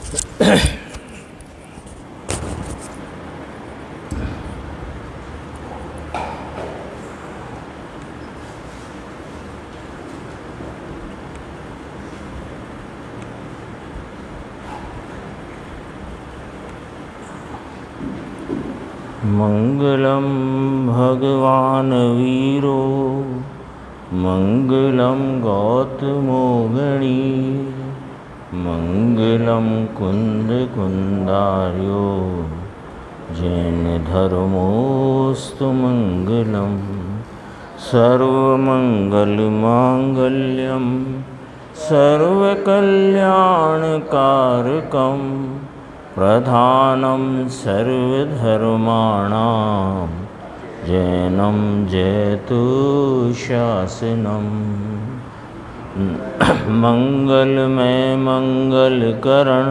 मंगलम भगवान वीरो मंगलम गौतमो गणी मंगलम कुंद कुंदार्यो जैन धर्मोस्तु मंगलम सर्वमंगल मांगल्यम सर्वकल्याणकारकम प्रधानम सर्वधर्माणां जैनम जयतु शासनम। मंगलमय मंगलकरण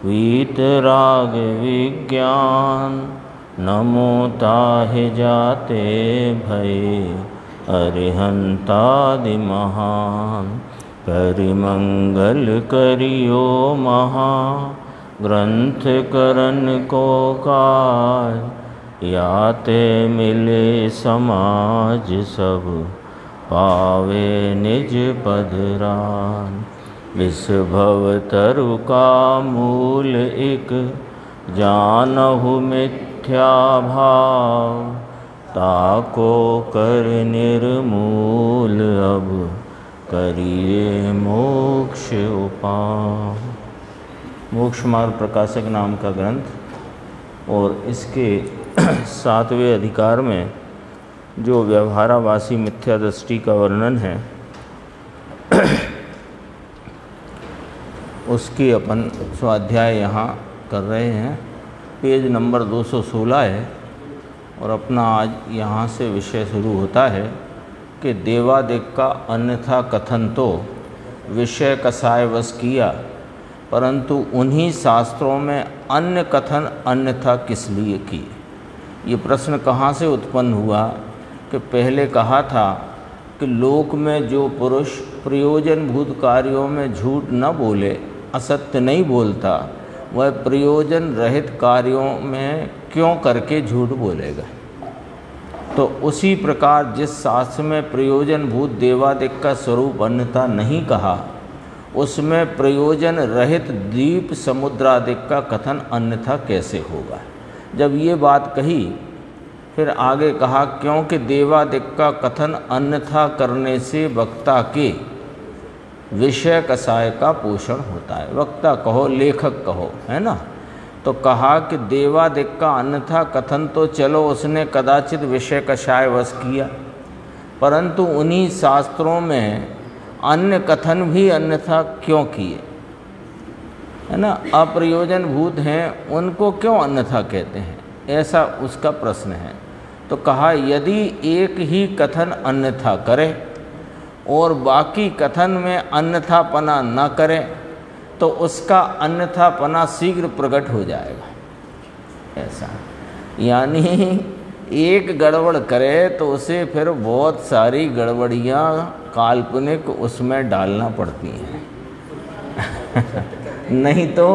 वीतराग विज्ञान नमो ताहि जाते भय अरिहंतादि महान। परिमंगल करियो महा ग्रंथ करन को काय याते मिले समाज सब पावे निज पदरान। विष भव तरु का मूल एक जानहु मिथ्या भाव ताको कर निर्मूल अब करिए मोक्ष उपाय। मोक्ष मार्ग प्रकाशक नाम का ग्रंथ और इसके 7वें अधिकार में जो व्यवहारावासी मिथ्या दृष्टि का वर्णन है उसकी अपन स्वाध्याय यहाँ कर रहे हैं। पेज नंबर 216 है और अपना आज यहाँ से विषय शुरू होता है कि देवादिक का अन्यथा कथन तो विषय कसाय वश किया, परंतु उन्हीं शास्त्रों में अन्य कथन अन्यथा किस लिए किए। ये प्रश्न कहाँ से उत्पन्न हुआ कि पहले कहा था कि लोक में जो पुरुष प्रयोजनभूत कार्यों में झूठ न बोले, असत्य नहीं बोलता, वह प्रयोजन रहित कार्यों में क्यों करके झूठ बोलेगा। तो उसी प्रकार जिस शास्त्र में प्रयोजनभूत देवादिक का स्वरूप अन्यथा नहीं कहा, उसमें प्रयोजन रहित द्वीप समुद्रादिक का कथन अन्यथा कैसे होगा। जब ये बात कही फिर आगे कहा क्योंकि देवादिक का कथन अन्यथा करने से वक्ता के विषय कसाय का पोषण होता है। वक्ता कहो, लेखक कहो, है ना। तो कहा कि देवादिक का अन्यथा कथन तो चलो उसने कदाचित विषय कसाय वश किया, परंतु उन्हीं शास्त्रों में अन्य कथन भी अन्यथा क्यों किए, है ना। अप्रयोजन भूत हैं उनको क्यों अन्यथा कहते हैं, ऐसा उसका प्रश्न है। तो कहा यदि एक ही कथन अन्यथा करे और बाकी कथन में अन्यथापना न करे तो उसका अन्यथापना शीघ्र प्रकट हो जाएगा। ऐसा यानी एक गड़बड़ करे तो उसे फिर बहुत सारी गड़बड़ियाँ काल्पनिक उसमें डालना पड़ती हैं नहीं तो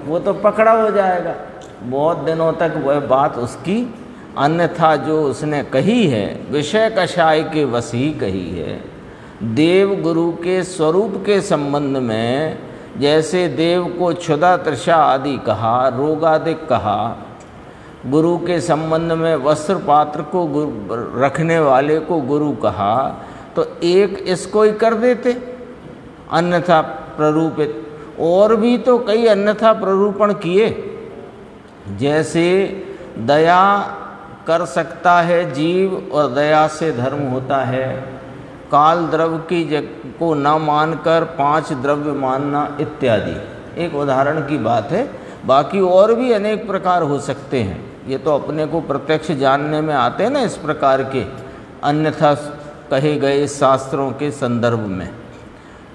वो तो पकड़ा हो जाएगा। बहुत दिनों तक वह बात उसकी अन्यथा जो उसने कही है विषय कषाय के वश ही कही है। देव गुरु के स्वरूप के संबंध में जैसे देव को क्षुधा तृषा आदि कहा, रोगादिक कहा, गुरु के संबंध में वस्त्र पात्र को रखने वाले को गुरु कहा, तो एक इसको ही कर देते अन्यथा प्ररूपित। और भी तो कई अन्यथा प्ररूपण किए, जैसे दया कर सकता है जीव और दया से धर्म होता है, काल द्रव्य की को न मानकर 5 द्रव्य मानना इत्यादि एक उदाहरण की बात है। बाकी और भी अनेक प्रकार हो सकते हैं, ये तो अपने को प्रत्यक्ष जानने में आते हैं ना इस प्रकार के अन्यथा कहे गए शास्त्रों के संदर्भ में।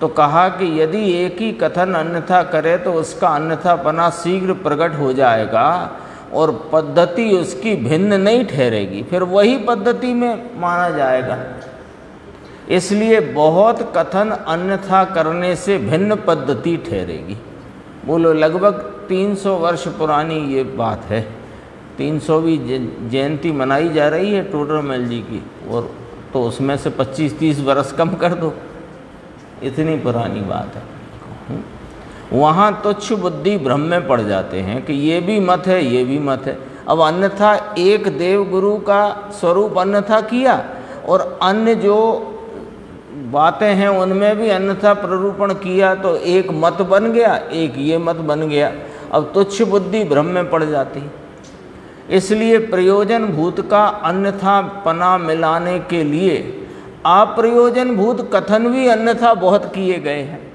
तो कहा कि यदि एक ही कथन अन्यथा करे तो उसका अन्यथापना शीघ्र प्रकट हो जाएगा और पद्धति उसकी भिन्न नहीं ठहरेगी, फिर वही पद्धति में माना जाएगा। इसलिए बहुत कथन अन्यथा करने से भिन्न पद्धति ठहरेगी। बोलो लगभग 300 वर्ष पुरानी ये बात है। 300वीं जयंती मनाई जा रही है टोडरमल जी की, और तो उसमें से 25-30 वर्ष कम कर दो, इतनी पुरानी बात है। वहाँ तुच्छ बुद्धि भ्रम में पड़ जाते हैं कि ये भी मत है, ये भी मत है। अब अन्यथा एक देव गुरु का स्वरूप अन्यथा किया, और अन्य जो बातें हैं उनमें भी अन्यथा प्ररूपण किया, तो एक मत बन गया, एक ये मत बन गया। अब तुच्छ बुद्धि भ्रम में पड़ जाती। इसलिए प्रयोजन भूत का अन्यथा पना मिलाने के लिए अप्रयोजन भूत कथन भी अन्यथा बहुत किए गए हैं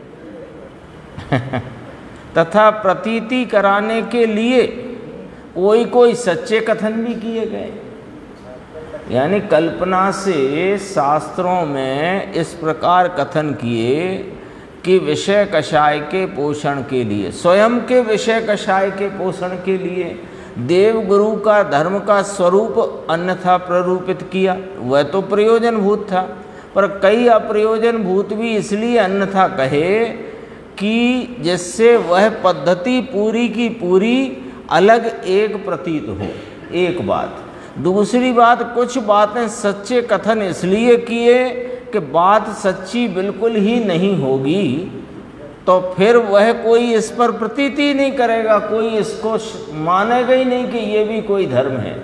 तथा प्रतीति कराने के लिए कोई सच्चे कथन भी किए गए। यानी कल्पना से शास्त्रों में इस प्रकार कथन किए कि विषय कषाय के पोषण के लिए, स्वयं के विषय कषाय के पोषण के लिए देव गुरु का धर्म का स्वरूप अन्यथा प्ररूपित किया, वह तो प्रयोजन भूत था। पर कई अप्रयोजन भूत भी इसलिए अन्यथा कहे कि जिससे वह पद्धति पूरी की पूरी अलग एक प्रतीत हो, एक बात। दूसरी बात, कुछ बातें सच्चे कथन इसलिए किए कि बात सच्ची बिल्कुल ही नहीं होगी, तो फिर वह कोई इस पर प्रतीति नहीं करेगा, कोई इसको मानेगा ही नहीं कि ये भी कोई धर्म है।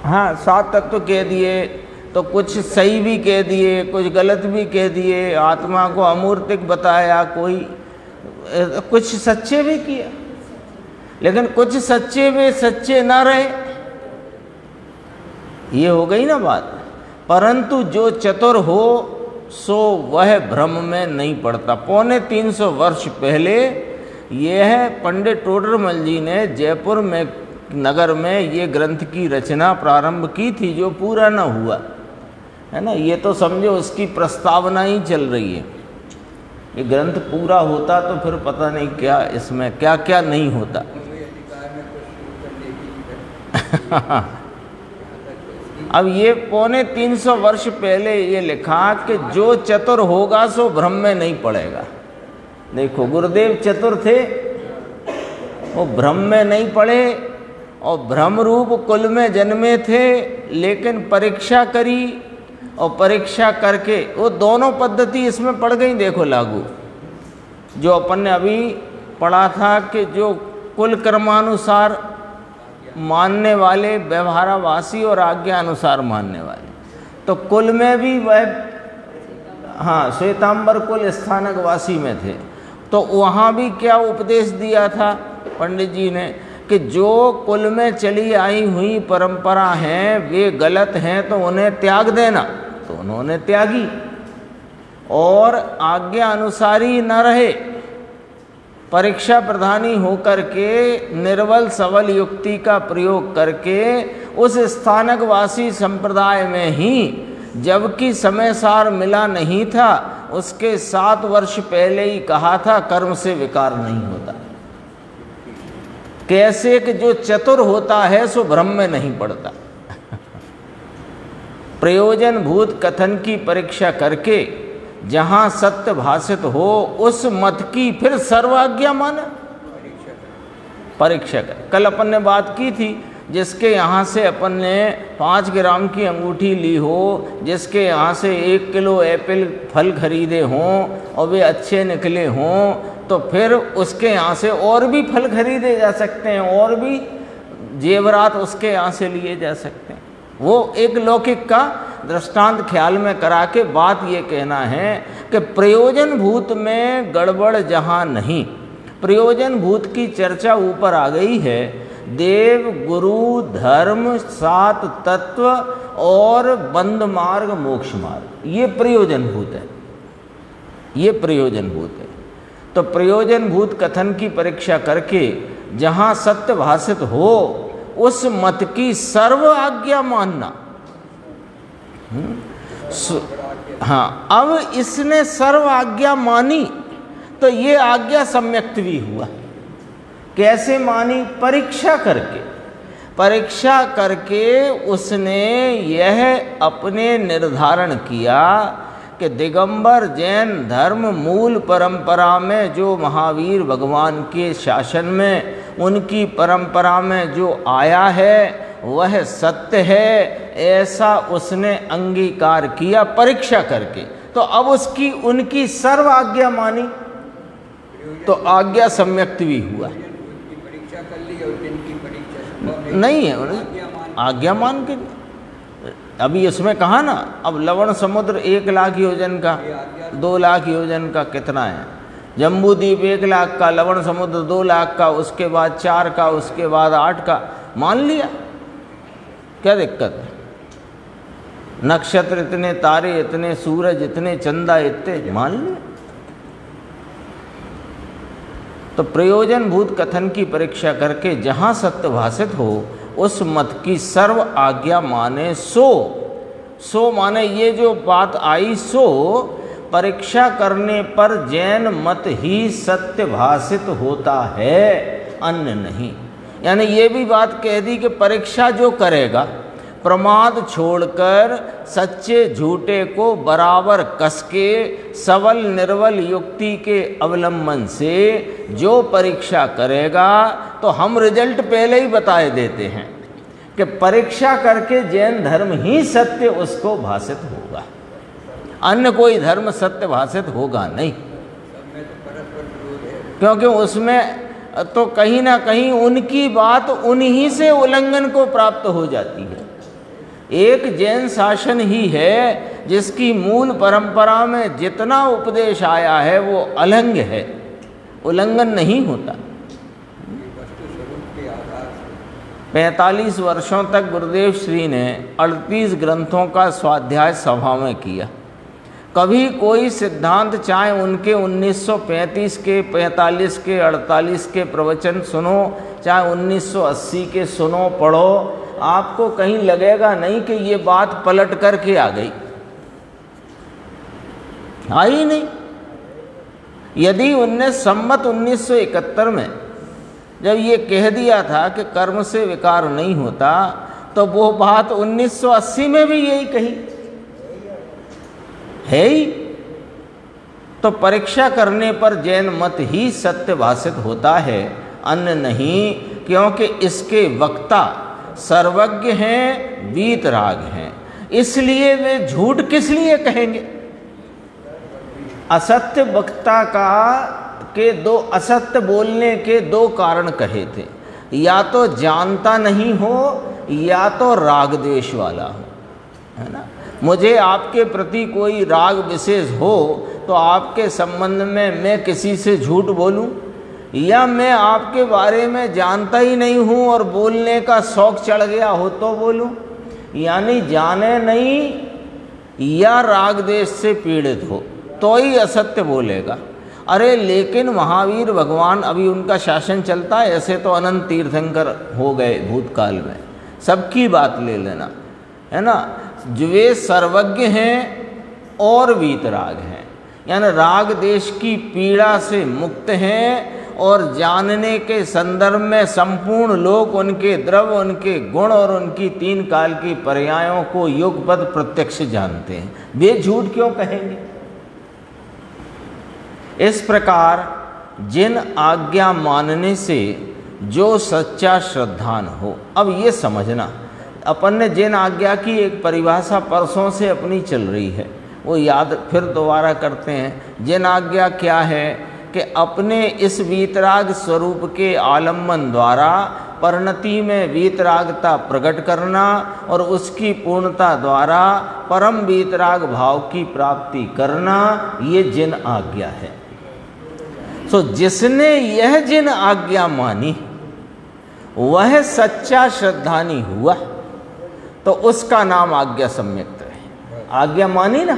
हाँ, 7 तत्व कह दिए, तो कुछ सही भी कह दिए, कुछ गलत भी कह दिए, आत्मा को अमूर्तिक बताया, कुछ सच्चे भी किया, लेकिन कुछ सच्चे में सच्चे ना रहे, ये हो गई ना बात। परंतु जो चतुर हो सो वह भ्रम में नहीं पड़ता। 350 वर्ष पहले यह पंडित टोडरमल जी ने जयपुर में नगर में ये ग्रंथ की रचना प्रारंभ की थी, जो पूरा न हुआ है ना। ये तो समझो उसकी प्रस्तावना ही चल रही है। ये ग्रंथ पूरा होता तो फिर पता नहीं क्या इसमें क्या क्या नहीं होता अब ये 350 वर्ष पहले ये लिखा कि जो चतुर होगा सो भ्रम में नहीं पड़ेगा। देखो, गुरुदेव चतुर थे, वो भ्रम में नहीं पड़े, और भ्रम रूप कुल में जन्मे थे, लेकिन परीक्षा करी, और परीक्षा करके वो दोनों पद्धति इसमें पड़ गई। देखो लागू, जो अपन ने अभी पढ़ा था कि जो कुल कर्मानुसार मानने वाले व्यवहारावासी और आज्ञा अनुसार मानने वाले, तो कुल में भी वह हाँ श्वेतांबर कुल स्थानकवासी में थे। तो वहाँ भी क्या उपदेश दिया था पंडित जी ने कि जो कुल में चली आई हुई परंपरा हैं वे गलत हैं, तो उन्हें त्याग देना। तो उन्होंने त्यागी, और आज्ञा अनुसारी न रहे, परीक्षा प्रधानी होकर के निर्बल सबल युक्ति का प्रयोग करके उस स्थानकवासी संप्रदाय में ही, जबकि समय सार मिला नहीं था, उसके 7 वर्ष पहले ही कहा था कर्म से विकार नहीं होता। कैसे कि जो चतुर होता है सो भ्रम में नहीं पड़ता। प्रयोजन भूत कथन की परीक्षा करके जहाँ सत्य भाषित हो उस मत की फिर सर्वाज्ञा माने, परीक्षा कर। कल अपन ने बात की थी, जिसके यहाँ से अपन ने 5 ग्राम की अंगूठी ली हो, जिसके यहाँ से 1 किलो एप्पल फल खरीदे हों और वे अच्छे निकले हों, तो फिर उसके यहाँ से और भी फल खरीदे जा सकते हैं, और भी जेवरात उसके यहाँ से लिए जा सकते हैं। वो एक लौकिक का दृष्टांत ख्याल में करा के बात ये कहना है कि प्रयोजन भूत में गड़बड़ जहाँ नहीं, प्रयोजन भूत की चर्चा ऊपर आ गई है। देव गुरु धर्म 7 तत्व और बंद मार्ग मोक्ष मार्ग, ये प्रयोजन भूत है, ये प्रयोजन भूत है। तो प्रयोजन भूत कथन की परीक्षा करके जहाँ सत्य भाषित हो उस मत की सर्व आज्ञा मानना। हाँ, अब इसने सर्व आज्ञा मानी तो ये आज्ञा सम्यक्त भी हुआ। कैसे मानी? परीक्षा करके। परीक्षा करके उसने यह अपने निर्धारण किया कि दिगंबर जैन धर्म मूल परंपरा में जो महावीर भगवान के शासन में उनकी परंपरा में जो आया है वह सत्य है, ऐसा उसने अंगीकार किया परीक्षा करके। तो अब उसकी उनकी सर्व आज्ञा मानी तो आज्ञा सम्यक्त भी हुआ। नहीं है आज्ञा मान के, अभी इसमें कहा ना, अब लवण समुद्र 1 लाख योजन का, 2 लाख योजन का कितना है, जम्बूद्वीप 1 लाख का, लवण समुद्र 2 लाख का, उसके बाद 4 का, उसके बाद 8 का, मान लिया, क्या दिक्कत है? नक्षत्र इतने, तारे इतने, सूरज इतने, चंदा इतने, मान लिया। तो प्रयोजन भूत कथन की परीक्षा करके जहाँ सत्य भाषित हो उस मत की सर्व आज्ञा माने। सो माने ये जो बात आई सो परीक्षा करने पर जैन मत ही सत्य भाषित होता है, अन्य नहीं। यानी ये भी बात कह दी कि परीक्षा जो करेगा प्रमाद छोड़कर सच्चे झूठे को बराबर कसके सबल निर्बल युक्ति के अवलंबन से जो परीक्षा करेगा, तो हम रिजल्ट पहले ही बताए देते हैं कि परीक्षा करके जैन धर्म ही सत्य उसको भाषित होगा, अन्य कोई धर्म सत्य भाषित होगा नहीं। क्योंकि उसमें तो कहीं ना कहीं उनकी बात उन्हीं से उल्लंघन को प्राप्त हो जाती है। एक जैन शासन ही है जिसकी मूल परंपरा में जितना उपदेश आया है वो अलंघ है, उल्लंघन नहीं होता। 45 वर्षों तक गुरुदेव श्री ने 38 ग्रंथों का स्वाध्याय सभा में किया। कभी कोई सिद्धांत, चाहे उनके 1935 के, 45 के, 48 के प्रवचन सुनो, चाहे 1980 के सुनो पढ़ो, आपको कहीं लगेगा नहीं कि ये बात पलट करके आ गई, आई नहीं। यदि उनने संमत 1971 में जब ये कह दिया था कि कर्म से विकार नहीं होता, तो वो बात 1980 में भी यही कही है ही। तो परीक्षा करने पर जैन मत ही सत्य भाषित होता है, अन्य नहीं। क्योंकि इसके वक्ता सर्वज्ञ हैं, वीतराग हैं, इसलिए वे झूठ किस लिए कहेंगे। असत्य वक्ता के असत्य बोलने के 2 कारण कहे थे, या तो जानता नहीं हो या तो राग द्वेष वाला हो, है ना। मुझे आपके प्रति कोई राग विशेष हो तो आपके संबंध में मैं किसी से झूठ बोलूं, या मैं आपके बारे में जानता ही नहीं हूं और बोलने का शौक चढ़ गया हो तो बोलूं। यानी जाने नहीं या राग देश से पीड़ित हो तो ही असत्य बोलेगा। अरे लेकिन महावीर भगवान, अभी उनका शासन चलता है, ऐसे तो अनंत तीर्थंकर हो गए भूतकाल में, सबकी बात ले लेना, है ना। जो वे सर्वज्ञ हैं और वीतराग हैं, यानी राग देश की पीड़ा से मुक्त हैं और जानने के संदर्भ में संपूर्ण लोक उनके द्रव्य, उनके गुण और उनकी 3 काल की पर्यायों को युगपद प्रत्यक्ष जानते हैं। वे झूठ क्यों कहेंगे। इस प्रकार जिन आज्ञा मानने से जो सच्चा श्रद्धान हो। अब ये समझना, अपन ने जिन आज्ञा की एक परिभाषा परसों से अपनी चल रही है, वो याद फिर दोबारा करते हैं। जिन आज्ञा क्या है कि अपने इस वीतराग स्वरूप के आलम्बन द्वारा परिणति में वीतरागता प्रकट करना और उसकी पूर्णता द्वारा परम वीतराग भाव की प्राप्ति करना, ये जिन आज्ञा है। तो जिसने यह जिन आज्ञा मानी वह सच्चा श्रद्धानी हुआ, तो उसका नाम आज्ञा सम्यक्त है। आज्ञा मानी ना,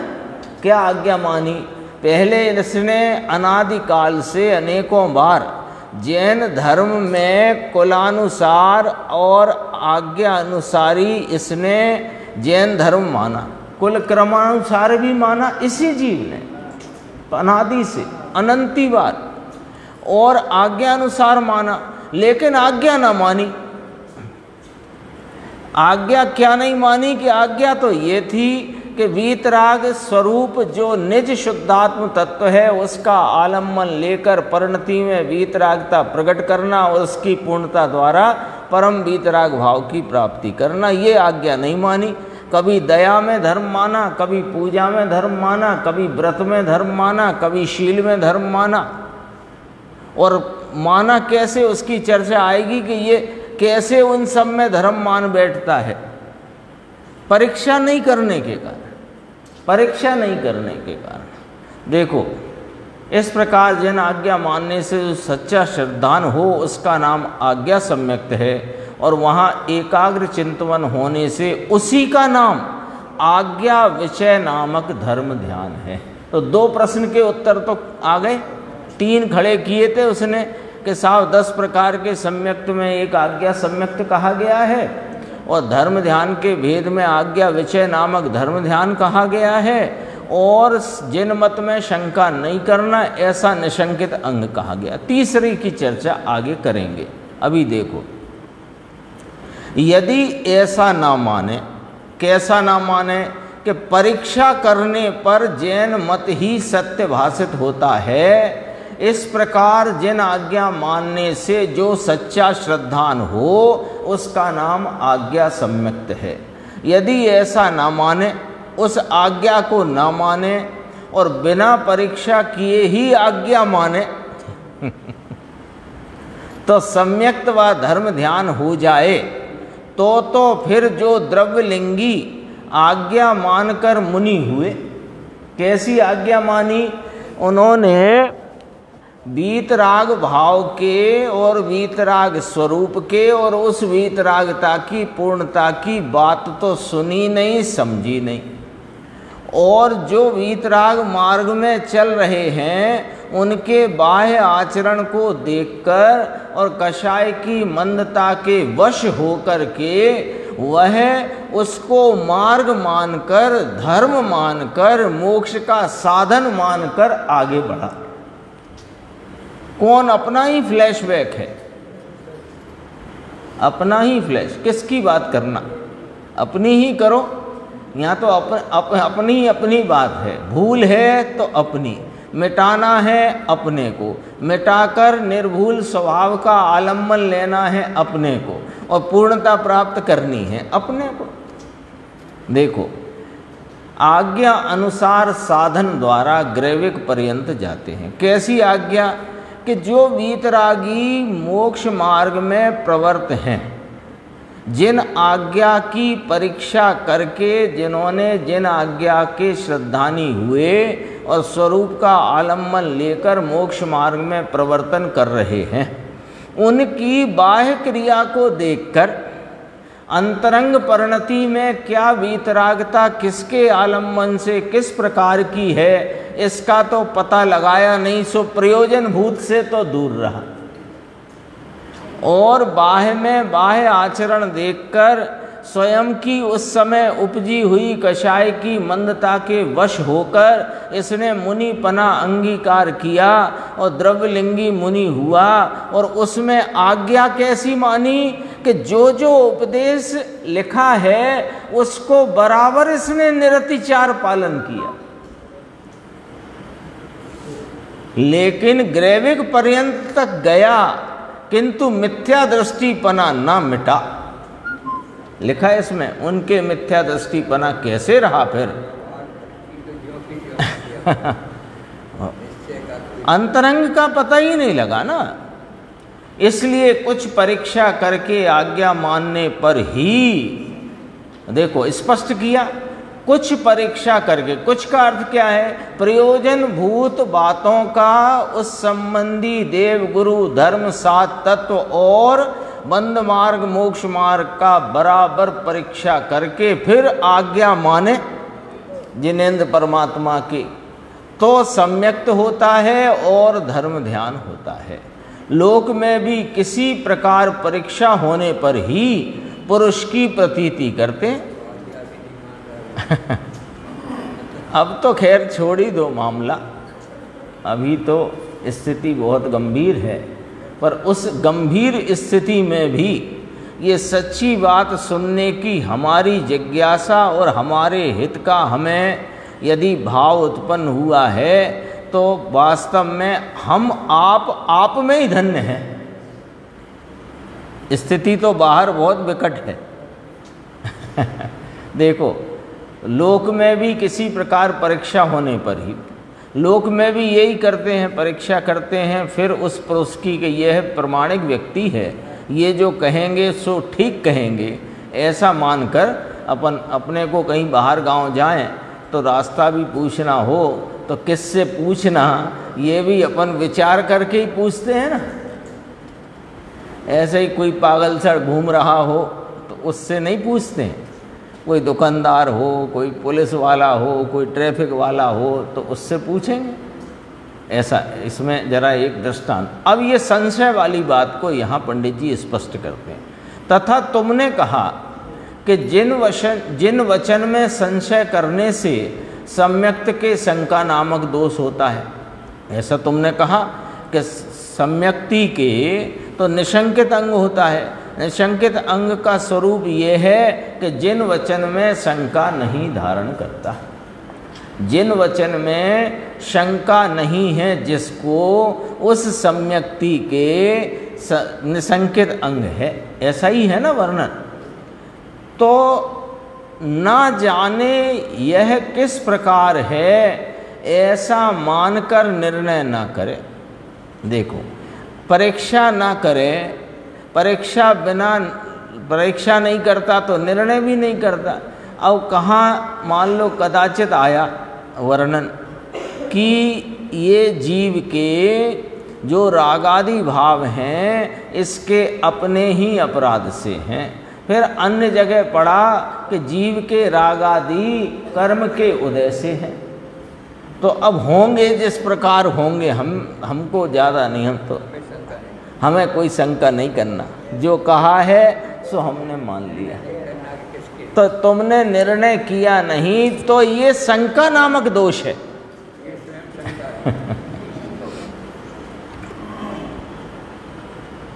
क्या आज्ञा मानी। पहले इसने अनादिकाल से अनेकों बार जैन धर्म में कुलानुसार और आज्ञा अनुसारी इसने जैन धर्म माना, कुल क्रमानुसार भी माना इसी जीव ने अनादि से अनंती बार, और आज्ञा अनुसार माना, लेकिन आज्ञा ना मानी। आज्ञा क्या नहीं मानी कि आज्ञा तो ये थी कि वीतराग स्वरूप जो निज शुद्धात्म तत्व है उसका आलम्बन लेकर परिणति में वीतरागता प्रकट करना और उसकी पूर्णता द्वारा परम वीतराग भाव की प्राप्ति करना, ये आज्ञा नहीं मानी। कभी दया में धर्म माना, कभी पूजा में धर्म माना, कभी व्रत में धर्म माना, कभी शील में धर्म माना। और माना कैसे, उसकी चर्चा आएगी कि ये कैसे उन सब में धर्म मान बैठता है। परीक्षा नहीं करने के कारण, परीक्षा नहीं करने के कारण। देखो, इस प्रकार जिन आज्ञा मानने से जो सच्चा श्रद्धान हो उसका नाम आज्ञा सम्यक्त है, और वहाँ एकाग्र चिंतन होने से उसी का नाम आज्ञा विषय नामक धर्म ध्यान है। तो 2 प्रश्न के उत्तर तो आ गए, 3 खड़े किए थे उसने कि साहब 10 प्रकार के सम्यक्त में एक आज्ञा सम्यक्त कहा गया है, और धर्म ध्यान के भेद में आज्ञा विषय नामक धर्म ध्यान कहा गया है, और जिन मत में शंका नहीं करना ऐसा निशंकित अंग कहा गया। तीसरी की चर्चा आगे करेंगे। अभी देखो, यदि ऐसा ना माने, कैसा ना माने कि परीक्षा करने पर जैन मत ही सत्य भाषित होता है, इस प्रकार जिन आज्ञा मानने से जो सच्चा श्रद्धान हो उसका नाम आज्ञा सम्यक्त है। यदि ऐसा ना माने, उस आज्ञा को ना माने और बिना परीक्षा किए ही आज्ञा माने तो सम्यक्त व धर्म ध्यान हो जाए तो फिर जो द्रव्यलिंगी आज्ञा मानकर मुनि हुए, कैसी आज्ञा मानी उन्होंने? वीतराग भाव के और वीतराग स्वरूप के और उस वीतरागता की पूर्णता की बात तो सुनी नहीं, समझी नहीं, और जो वीतराग मार्ग में चल रहे हैं उनके बाह्य आचरण को देखकर और कषाय की मंदता के वश होकर के वह उसको मार्ग मानकर, धर्म मानकर, मोक्ष का साधन मानकर आगे बढ़ा। कौन? अपना ही फ्लैशबैक है, अपना ही फ्लैश। किसकी बात करना? अपनी ही करो। यहाँ तो अपनी बात है। भूल है तो अपनी, मिटाना है अपने को, मिटाकर निर्भूल स्वभाव का आलम्बन लेना है अपने को, और पूर्णता प्राप्त करनी है अपने को। देखो, आज्ञा अनुसार साधन द्वारा ग्रैविक पर्यंत जाते हैं। कैसी आज्ञा? कि जो वीतरागी मोक्ष मार्ग में प्रवृत्त हैं, जिन आज्ञा की परीक्षा करके जिन्होंने जिन आज्ञा के श्रद्धानी हुए और स्वरूप का आलम्बन लेकर मोक्ष मार्ग में प्रवर्तन कर रहे हैं, उनकी बाह्य क्रिया को देखकर अंतरंग परिणति में क्या वीतरागता किसके आलम्बन से किस प्रकार की है इसका तो पता लगाया नहीं, सो प्रयोजन भूत से तो दूर रहा। और बाह्य में बाह्य आचरण देखकर स्वयं की उस समय उपजी हुई कषाय की मंदता के वश होकर इसने मुनिपना अंगीकार किया और द्रव्यलिंगी मुनि हुआ। और उसमें आज्ञा कैसी मानी कि जो जो उपदेश लिखा है उसको बराबर इसने निरतिचार पालन किया, लेकिन ग्रैविक पर्यंत तक गया किंतु मिथ्या दृष्टिपना ना मिटा। लिखा है इसमें, उनके मिथ्या दृष्टिपना कैसे रहा फिर? अंतरंग का पता ही नहीं लगा ना। इसलिए कुछ परीक्षा करके आज्ञा मानने पर ही, देखो स्पष्ट किया, कुछ परीक्षा करके। कुछ का अर्थ क्या है? प्रयोजन भूत बातों का उस संबंधी देव गुरु धर्म सात तत्व और बंद मार्ग मोक्ष मार्ग का बराबर परीक्षा करके फिर आज्ञा माने जिनेंद्र परमात्मा की, तो सम्यक्त होता है और धर्म ध्यान होता है। लोक में भी किसी प्रकार परीक्षा होने पर ही पुरुष की प्रतीति करते। अब तो खैर छोड़ ही दो मामला, अभी तो स्थिति बहुत गंभीर है, पर उस गंभीर स्थिति में भी ये सच्ची बात सुनने की हमारी जिज्ञासा और हमारे हित का हमें यदि भाव उत्पन्न हुआ है तो वास्तव में हम आप में ही धन्य हैं। स्थिति तो बाहर बहुत विकट है। देखो, लोक में भी किसी प्रकार परीक्षा होने पर ही, लोक में भी यही करते हैं, परीक्षा करते हैं, फिर उस पुरुष की कि यह प्रमाणिक व्यक्ति है, ये जो कहेंगे सो ठीक कहेंगे, ऐसा मानकर अपने को कहीं बाहर गांव जाएं तो रास्ता भी पूछना हो तो किससे पूछना, ये भी अपन विचार करके ही पूछते हैं ना। ऐसे ही कोई पागल सा घूम रहा हो तो उससे नहीं पूछते हैं। कोई दुकानदार हो, कोई पुलिस वाला हो, कोई ट्रैफिक वाला हो तो उससे पूछेंगे। ऐसा इसमें जरा एक दृष्टांत। अब ये संशय वाली बात को यहाँ पंडित जी स्पष्ट करते हैं। तथा तुमने कहा कि जिन वचन में संशय करने से सम्यक्त के शंका नामक दोष होता है, ऐसा तुमने कहा कि सम्यक्ति के तो निशंकित अंग होता है। निशंकित अंग का स्वरूप ये है कि जिन वचन में शंका नहीं धारण करता, जिन वचन में शंका नहीं है जिसको, उस सम्यक्ति के निशंकित अंग है। ऐसा ही है ना वर्णन। तो ना जाने यह किस प्रकार है ऐसा मानकर निर्णय ना करे। देखो, परीक्षा ना करे, परीक्षा बिना परीक्षा नहीं करता तो निर्णय भी नहीं करता। अब कहाँ मान लो कदाचित आया वर्णन कि ये जीव के जो रागादि भाव हैं इसके अपने ही अपराध से हैं, फिर अन्य जगह पढ़ा कि जीव के रागादि कर्म के उदय से हैं। तो अब होंगे जिस प्रकार होंगे, हमको ज़्यादा नहीं, हम तो हमें कोई शंका नहीं करना, जो कहा है सो हमने मान लिया। तो तुमने निर्णय किया नहीं तो ये शंका नामक दोष है।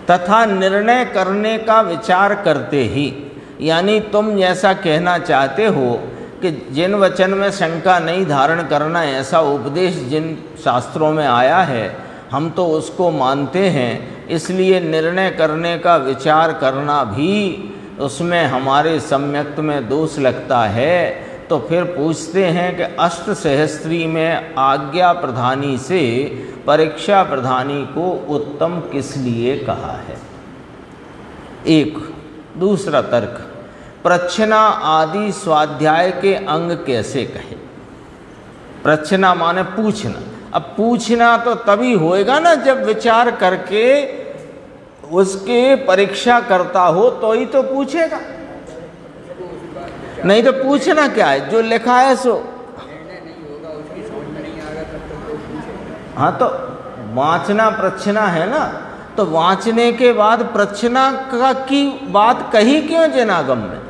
तथा निर्णय करने का विचार करते ही, यानी तुम जैसा कहना चाहते हो कि जिन वचन में शंका नहीं धारण करना, ऐसा उपदेश जिन शास्त्रों में आया है हम तो उसको मानते हैं, इसलिए निर्णय करने का विचार करना भी उसमें हमारे सम्यक्त में दोष लगता है। तो फिर पूछते हैं कि अष्ट सहस्त्री में आज्ञा प्रधानी से परीक्षा प्रधानी को उत्तम किस लिए कहा है। एक दूसरा तर्क, प्रच्छना आदि स्वाध्याय के अंग कैसे कहे। प्रच्छना माने पूछना। अब पूछना तो तभी होएगा ना जब विचार करके उसके परीक्षा करता हो तो ही तो पूछेगा, नहीं तो पूछना क्या है, जो लिखा है सो। हाँ, तो वांचना प्रच्छना है ना, तो वांचने के बाद प्रच्छना की बात कही क्यों जनागम में।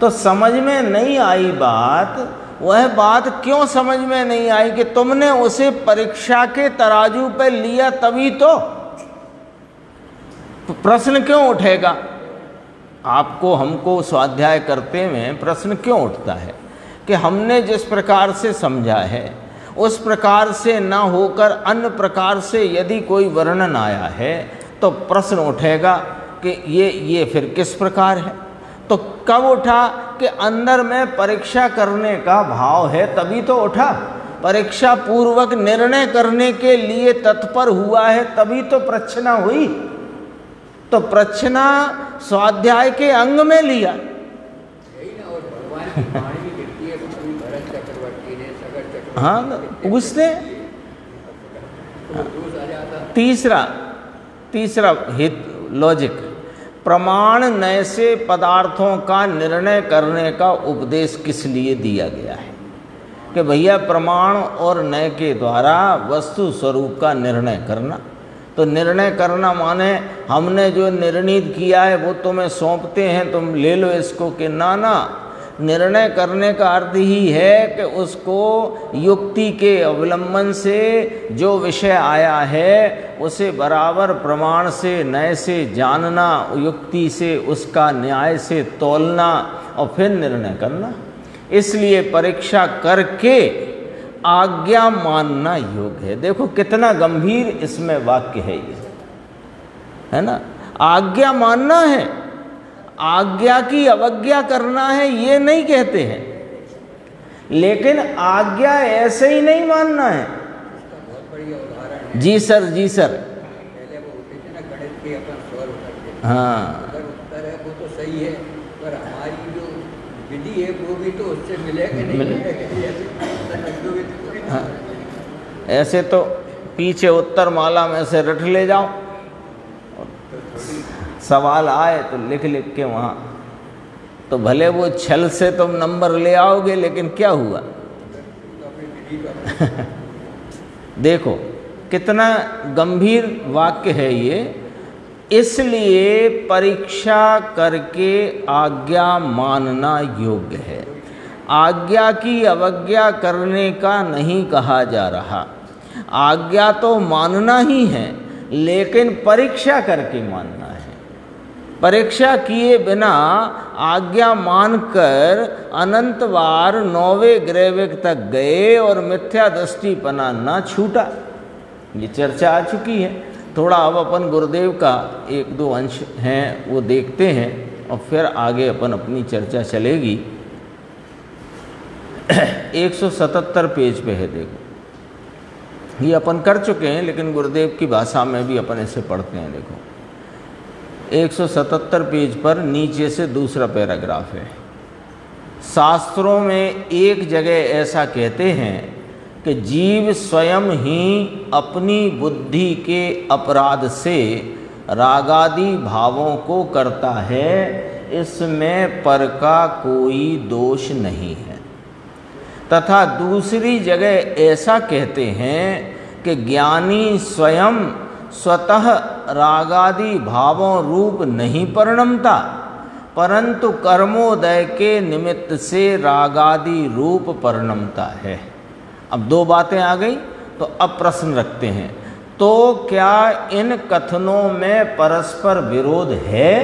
तो समझ में नहीं आई बात, वह बात क्यों समझ में नहीं आई कि तुमने उसे परीक्षा के तराजू पे लिया, तभी तो प्रश्न क्यों उठेगा। आपको हमको स्वाध्याय करते में प्रश्न क्यों उठता है कि हमने जिस प्रकार से समझा है उस प्रकार से ना होकर अन्य प्रकार से यदि कोई वर्णन आया है तो प्रश्न उठेगा कि ये फिर किस प्रकार है। तो कब उठा कि अंदर में परीक्षा करने का भाव है, तभी तो उठा। परीक्षा पूर्वक निर्णय करने के लिए तत्पर हुआ है, तभी तो प्रच्छना हुई। तो प्रच्छना स्वाध्याय के अंग में लिया। हाँ, पूछते। तीसरा हित लॉजिक, प्रमाण नय से पदार्थों का निर्णय करने का उपदेश किस लिए दिया गया है कि भैया प्रमाण और नय के द्वारा वस्तु स्वरूप का निर्णय करना। तो निर्णय करना माने हमने जो निर्णित किया है वो तुम्हें सौंपते हैं, तुम ले लो इसको, कि ना निर्णय करने का अर्थ ही है कि उसको युक्ति के अवलंबन से जो विषय आया है उसे बराबर प्रमाण से नए से जानना, युक्ति से उसका न्याय से तौलना और फिर निर्णय करना। इसलिए परीक्षा करके आज्ञा मानना योग्य है। देखो कितना गंभीर इसमें वाक्य है ये, है ना। आज्ञा मानना है, आज्ञा की अवज्ञा करना है ये नहीं कहते हैं, लेकिन आज्ञा ऐसे ही नहीं मानना है। जी सर, जी सर। पहले वो होते थे ना गणित के अपन स्वर उतरते थे। हाँ, अगर उत्तर है वो तो सही है, पर हमारी जो विधि है वो भी तो उससे मिलेगा नहीं मिलेगा। हाँ, ऐसे तो पीछे उत्तर माला में से रट ले जाओ, सवाल आए तो लिख लिख के वहाँ, तो भले वो छल से तुम नंबर ले आओगे, लेकिन क्या हुआ। देखो कितना गंभीर वाक्य है ये। इसलिए परीक्षा करके आज्ञा मानना योग्य है। आज्ञा की अवज्ञा करने का नहीं कहा जा रहा, आज्ञा तो मानना ही है, लेकिन परीक्षा करके मानना है। परीक्षा किए बिना आज्ञा मानकर अनंत बार 9वें ग्रैविक तक गए और मिथ्या दृष्टिपना न छूटा। ये चर्चा आ चुकी है। थोड़ा अब अपन गुरुदेव का 1-2 अंश हैं वो देखते हैं और फिर आगे अपन अपनी चर्चा चलेगी। 177 पेज पे है, देखो ये अपन कर चुके हैं, लेकिन गुरुदेव की भाषा में भी अपन इसे पढ़ते हैं। देखो 177 पेज पर नीचे से दूसरा पैराग्राफ है। शास्त्रों में एक जगह ऐसा कहते हैं कि जीव स्वयं ही अपनी बुद्धि के अपराध से रागादि भावों को करता है, इसमें पर का कोई दोष नहीं है। तथा दूसरी जगह ऐसा कहते हैं कि ज्ञानी स्वयं स्वतः रागादि भावों रूप नहीं परिणमता, परंतु कर्मोदय के निमित्त से रागादि रूप परिणमता है। अब 2 बातें आ गई, तो अब प्रश्न रखते हैं, तो क्या इन कथनों में परस्पर विरोध है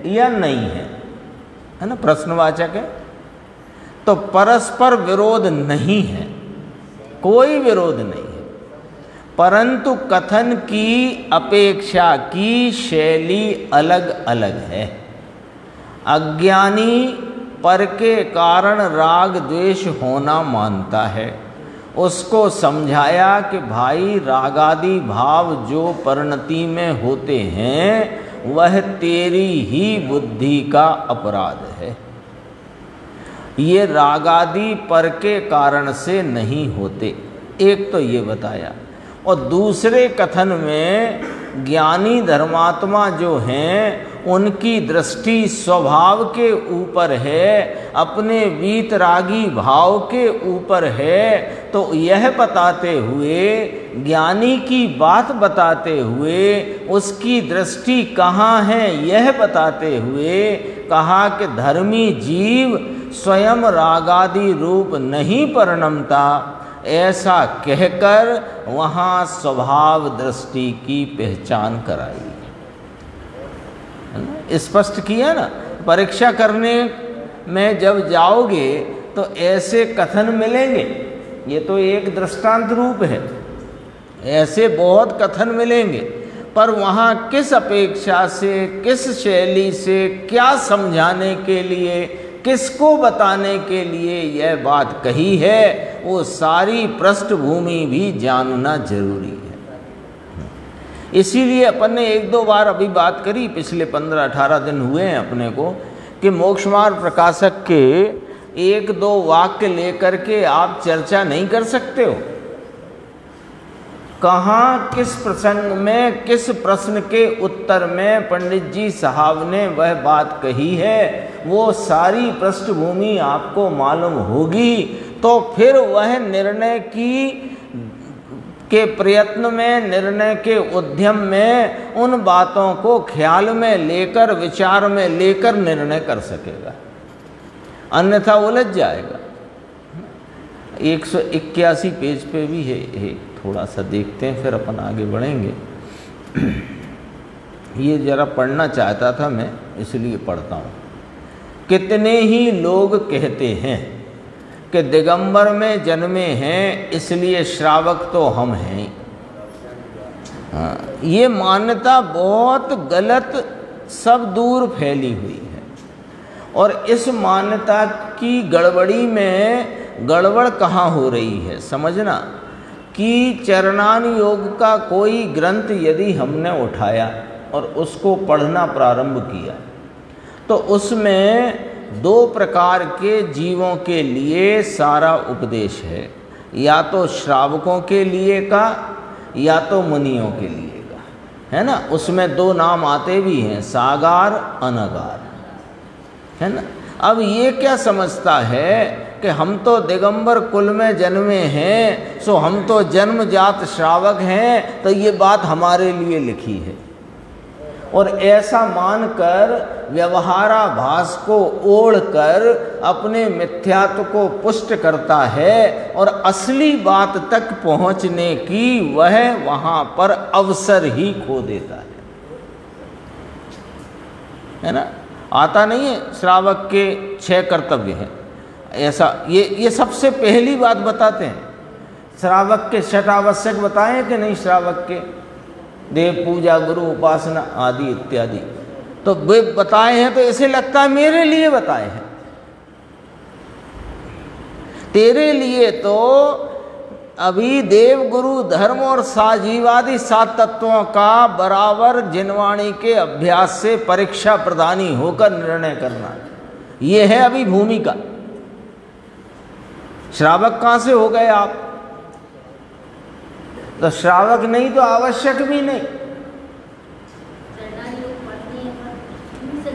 या नहीं है? है ना, प्रश्नवाचक है। तो परस्पर विरोध नहीं है, कोई विरोध नहीं है, परंतु कथन की अपेक्षा की शैली अलग अलग है। अज्ञानी पर के कारण राग द्वेष होना मानता है, उसको समझाया कि भाई रागादि भाव जो परिणति में होते हैं वह तेरी ही बुद्धि का अपराध है, ये रागादि पर के कारण से नहीं होते। एक तो ये बताया, और दूसरे कथन में ज्ञानी धर्मात्मा जो हैं उनकी दृष्टि स्वभाव के ऊपर है, अपने वीतरागी भाव के ऊपर है। तो यह बताते हुए, ज्ञानी की बात बताते हुए, उसकी दृष्टि कहाँ है यह बताते हुए कहा कि धर्मी जीव स्वयं रागादि रूप नहीं परिणमता, ऐसा कहकर वहाँ स्वभाव दृष्टि की पहचान कराई। स्पष्ट किया ना। परीक्षा करने में जब जाओगे तो ऐसे कथन मिलेंगे, ये तो एक दृष्टांत रूप है, ऐसे बहुत कथन मिलेंगे, पर वहाँ किस अपेक्षा से, किस शैली से, क्या समझाने के लिए, किसको बताने के लिए यह बात कही है, वो सारी पृष्ठभूमि भी जानना जरूरी है। इसीलिए अपन ने 1-2 बार अभी बात करी, पिछले 15-18 दिन हुए हैं अपने को, कि मोक्ष मार्ग प्रकाशक के 1-2 वाक्य लेकर के आप चर्चा नहीं कर सकते हो। कहाँ किस प्रसंग में, किस प्रश्न के उत्तर में पंडित जी साहब ने वह बात कही है, वो सारी पृष्ठभूमि आपको मालूम होगी, तो फिर वह निर्णय के प्रयत्न में, निर्णय के उद्यम में उन बातों को ख्याल में लेकर, विचार में लेकर निर्णय कर सकेगा। अन्यथा उलझ जाएगा। 181 पेज पे भी है, थोड़ा सा देखते हैं फिर अपन आगे बढ़ेंगे। ये जरा पढ़ना चाहता था मैं, इसलिए पढ़ता हूँ। कितने ही लोग कहते हैं कि दिगंबर में जन्मे हैं इसलिए श्रावक तो हम हैं। ये मान्यता बहुत गलत सब दूर फैली हुई है, और इस मान्यता की गड़बड़ी में गड़बड़ कहाँ हो रही है समझना, कि चरणान योग का कोई ग्रंथ यदि हमने उठाया और उसको पढ़ना प्रारंभ किया तो उसमें 2 प्रकार के जीवों के लिए सारा उपदेश है, या तो श्रावकों के लिए का या तो मुनियों के लिए का, है ना। उसमें 2 नाम आते भी हैं, सागार अनागार, है ना। अब ये क्या समझता है कि हम तो दिगंबर कुल में जन्मे हैं, सो हम तो जन्मजात श्रावक हैं, तो ये बात हमारे लिए लिखी है, और ऐसा मानकर व्यवहाराभास को ओढ़कर अपने मिथ्यात्व को पुष्ट करता है, और असली बात तक पहुंचने की वह वहां पर अवसर ही खो देता है ना। आता नहीं है श्रावक के 6 कर्तव्य हैं, ऐसा ये सबसे पहली बात बताते हैं। श्रावक के षटावश्यक बताएं कि नहीं, श्रावक के देव पूजा, गुरु उपासना आदि इत्यादि, तो वे बताए हैं, तो ऐसे लगता है मेरे लिए बताए हैं। तेरे लिए तो अभी देव गुरु धर्म और साजीवादी 7 तत्वों का बराबर जिनवाणी के अभ्यास से परीक्षा प्रदानी होकर निर्णय करना, ये है अभी भूमिका। श्रावक कहाँ से हो गए आप? तो श्रावक नहीं तो आवश्यक भी नहीं।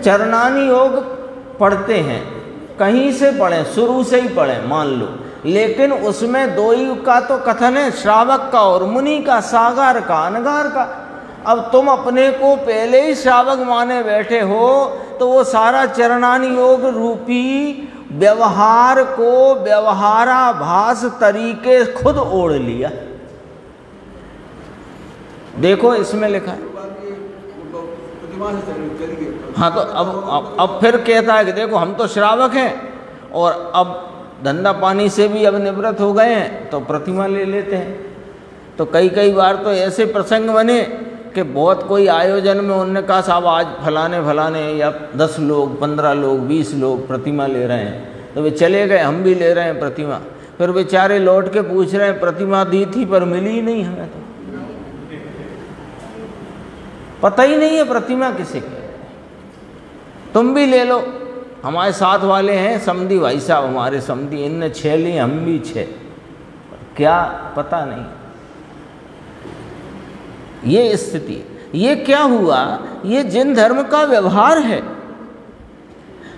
चरणानी योग पढ़ते हैं, कहीं से पढ़ें, शुरू से ही पढ़ें मान लो, लेकिन उसमें 2 ही का तो कथन है, श्रावक का और मुनि का, सागार का अनगार का। अब तुम अपने को पहले ही श्रावक माने बैठे हो, तो वो सारा चरणानी योग रूपी व्यवहार को व्यवहाराभास तरीके खुद ओढ़ लिया। देखो इसमें लिखा है। हाँ, तो अब फिर कहता है कि देखो हम तो श्रावक हैं और अब धंधा पानी से भी अब निवृत्त हो गए हैं, तो प्रतिमा ले लेते हैं। तो कई बार तो ऐसे प्रसंग बने कि बहुत कोई आयोजन में उन्होंने कहा साहब आज फलाने या 10 लोग 15 लोग 20 लोग प्रतिमा ले रहे हैं, तो वे चले गए, हम भी ले रहे हैं प्रतिमा। फिर बेचारे लौट के पूछ रहे हैं प्रतिमा दी थी पर मिली ही नहीं हमें, तो पता ही नहीं है प्रतिमा किसे की। तुम भी ले लो, हमारे साथ वाले हैं समधी भाई साहब, हमारे समधी, इनने 6 ली, हम भी 6, क्या पता नहीं। ये स्थिति, ये क्या हुआ, ये जिन धर्म का व्यवहार है,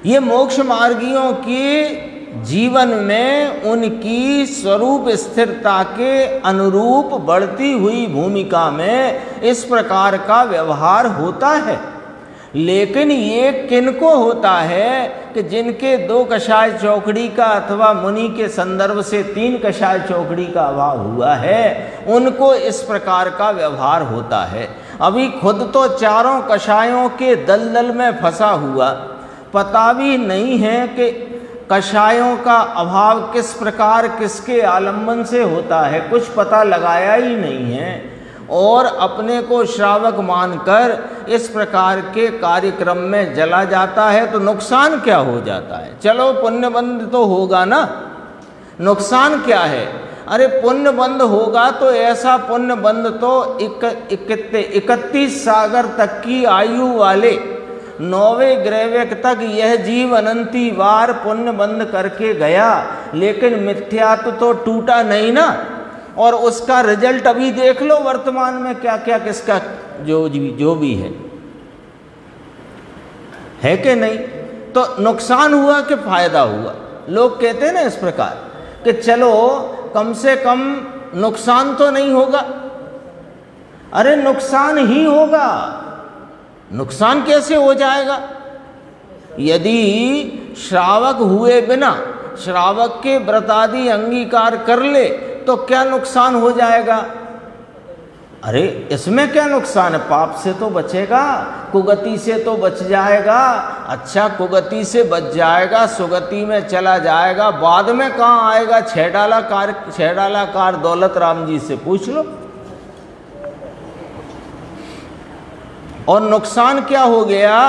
ये मोक्ष मार्गियों के जीवन में उनकी स्वरूप स्थिरता के अनुरूप बढ़ती हुई भूमिका में इस प्रकार का व्यवहार होता है। लेकिन ये किनको होता है कि जिनके 2 कषाय चौकड़ी का अथवा मुनि के संदर्भ से 3 कषाय चौकड़ी का अभाव हुआ है, उनको इस प्रकार का व्यवहार होता है। अभी खुद तो 4 कषायों के दलदल में फंसा हुआ, पता भी नहीं है कि कषायों का अभाव किस प्रकार किसके आलंबन से होता है, कुछ पता लगाया ही नहीं है, और अपने को श्रावक मानकर इस प्रकार के कार्यक्रम में जला जाता है। तो नुकसान क्या हो जाता है? चलो पुण्यबंध तो होगा ना, नुकसान क्या है? अरे पुण्यबंध होगा तो ऐसा पुण्यबंध तो 31 सागर तक की आयु वाले 9वें ग्रैवेक तक यह जीव अनंती बार पुण्य बंद करके गया, लेकिन मिथ्यात्व तो टूटा नहीं ना। और उसका रिजल्ट अभी देख लो वर्तमान में क्या क्या किसका जो भी है कि नहीं। तो नुकसान हुआ कि फायदा हुआ? लोग कहते हैं ना इस प्रकार कि चलो कम से कम नुकसान तो नहीं होगा। अरे नुकसान ही होगा, नुकसान कैसे हो जाएगा? यदि श्रावक हुए बिना श्रावक के व्रत आदि अंगीकार कर ले तो क्या नुकसान हो जाएगा? अरे इसमें क्या नुकसान है? पाप से तो बचेगा, कुगति से तो बच जाएगा। अच्छा, कुगति से बच जाएगा, सुगति में चला जाएगा, बाद में कहाँ आएगा? छह डाला कार दौलत राम जी से पूछ लो। और नुकसान क्या हो गया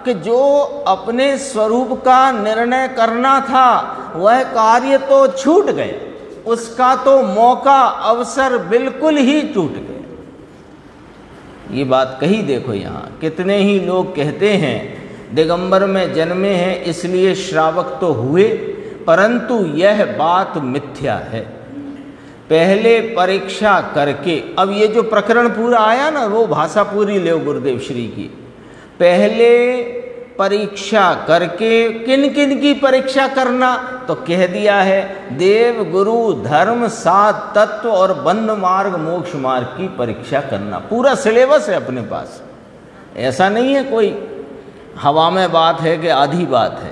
कि जो अपने स्वरूप का निर्णय करना था वह कार्य तो छूट गया, उसका तो मौका अवसर बिल्कुल ही टूट गया। ये बात कही देखो, यहाँ कितने ही लोग कहते हैं दिगंबर में जन्मे हैं इसलिए श्रावक तो हुए, परंतु यह बात मिथ्या है। पहले परीक्षा करके, अब ये जो प्रकरण पूरा आया ना वो भाषा पूरी ले गुरुदेव श्री की। पहले परीक्षा करके, किन किन की परीक्षा करना? तो कह दिया है देव गुरु धर्म सात तत्व और बंध मार्ग मोक्ष मार्ग की परीक्षा करना। पूरा सिलेबस है अपने पास, ऐसा नहीं है कोई हवा में बात है कि आधी बात है।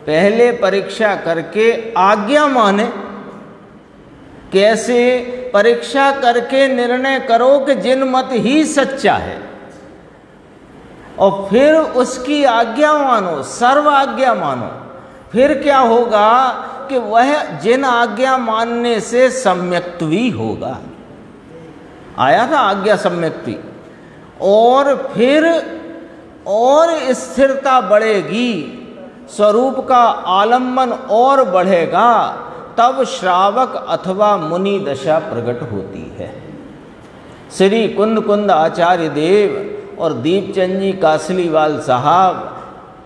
पहले परीक्षा करके आज्ञा माने। कैसे? परीक्षा करके निर्णय करो कि जिन मत ही सच्चा है, और फिर उसकी आज्ञा मानो, सर्व आज्ञा मानो। फिर क्या होगा कि वह जिन आज्ञा मानने से सम्यक्त्वी होगा। आया था आज्ञा सम्यक्त्वी। और फिर और स्थिरता बढ़ेगी, स्वरूप का आलम्बन और बढ़ेगा, तब श्रावक अथवा मुनि दशा प्रकट होती है। श्री कुंद आचार्य देव और दीपचंद जी कासलीवाल साहब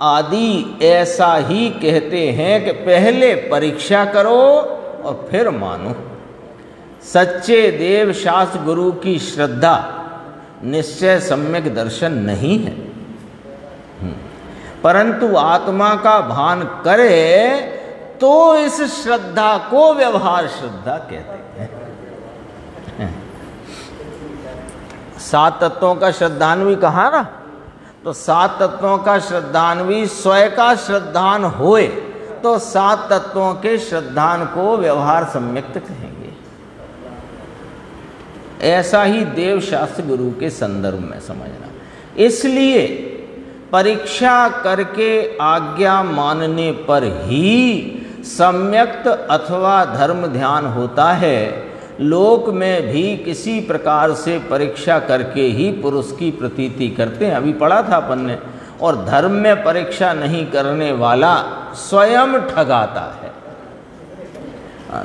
आदि ऐसा ही कहते हैं कि पहले परीक्षा करो और फिर मानो। सच्चे देव शास्त्र गुरु की श्रद्धा निश्चय सम्यक दर्शन नहीं है, परंतु आत्मा का भान करे तो इस श्रद्धा को व्यवहार श्रद्धा कहते हैं। सात तत्वों का श्रद्धान्वी कहा ना, तो सात तत्वों का श्रद्धान्वी स्वयं का श्रद्धान होए तो सात तत्वों के श्रद्धान को व्यवहार सम्यक्त कहेंगे। ऐसा ही देव शास्त्र गुरु के संदर्भ में समझना। इसलिए परीक्षा करके आज्ञा मानने पर ही सम्यक्त अथवा धर्म ध्यान होता है। लोक में भी किसी प्रकार से परीक्षा करके ही पुरुष की प्रतीति करते हैं, अभी पढ़ा था अपन ने। और धर्म में परीक्षा नहीं करने वाला स्वयं ठगाता है।